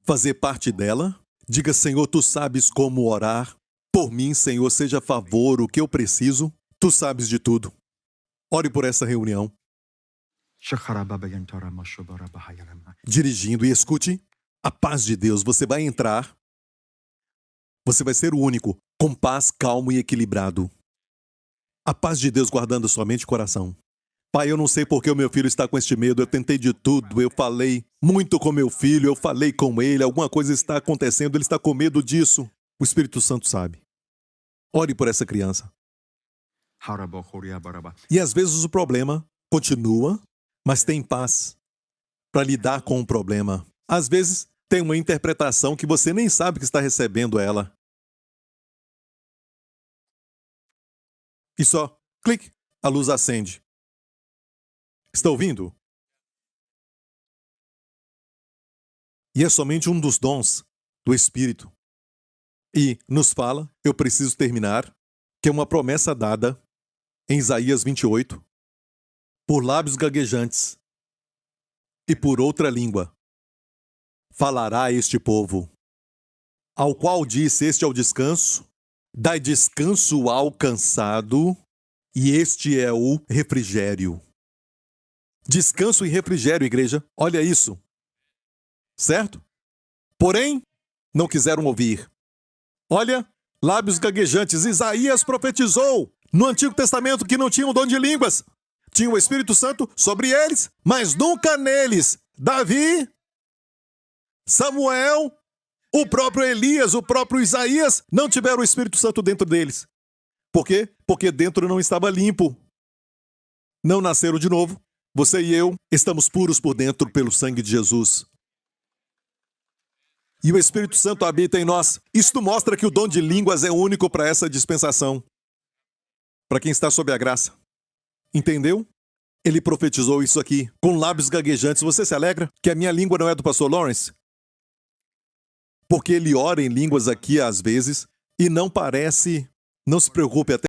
[SPEAKER 1] fazer parte dela. Diga, Senhor, tu sabes como orar. Por mim, Senhor, seja a favor o que eu preciso. Tu sabes de tudo. Ore por essa reunião. Dirigindo e escute a paz de Deus. Você vai entrar. Você vai ser o único, com paz, calmo e equilibrado. A paz de Deus guardando sua mente e coração. Pai, eu não sei por que o meu filho está com este medo. Eu tentei de tudo. Eu falei muito com meu filho. Eu falei com ele. Alguma coisa está acontecendo. Ele está com medo disso. O Espírito Santo sabe. Ore por essa criança. E às vezes o problema continua, mas tem paz para lidar com o problema. Às vezes tem uma interpretação que você nem sabe que está recebendo ela. E só, clique, a luz acende. Está ouvindo? E é somente um dos dons do Espírito. E nos fala, eu preciso terminar, que é uma promessa dada em Isaías 28, por lábios gaguejantes e por outra língua falará este povo, ao qual disse, este é o descanso, dai descanso ao cansado, e este é o refrigério. Descanso e refrigério, igreja, olha isso, certo? Porém, não quiseram ouvir. Olha, lábios gaguejantes, Isaías profetizou no Antigo Testamento que não tinham dom de línguas. Tinha o Espírito Santo sobre eles, mas nunca neles. Davi, Samuel, o próprio Elias, o próprio Isaías não tiveram o Espírito Santo dentro deles. Por quê? Porque dentro não estava limpo. Não nasceram de novo. Você e eu estamos puros por dentro pelo sangue de Jesus. E o Espírito Santo habita em nós. Isto mostra que o dom de línguas é único para essa dispensação. Para quem está sob a graça. Entendeu? Ele profetizou isso aqui, com lábios gaguejantes. Você se alegra que a minha língua não é do pastor Lawrence? Porque ele ora em línguas aqui às vezes e não parece... Não se preocupe, até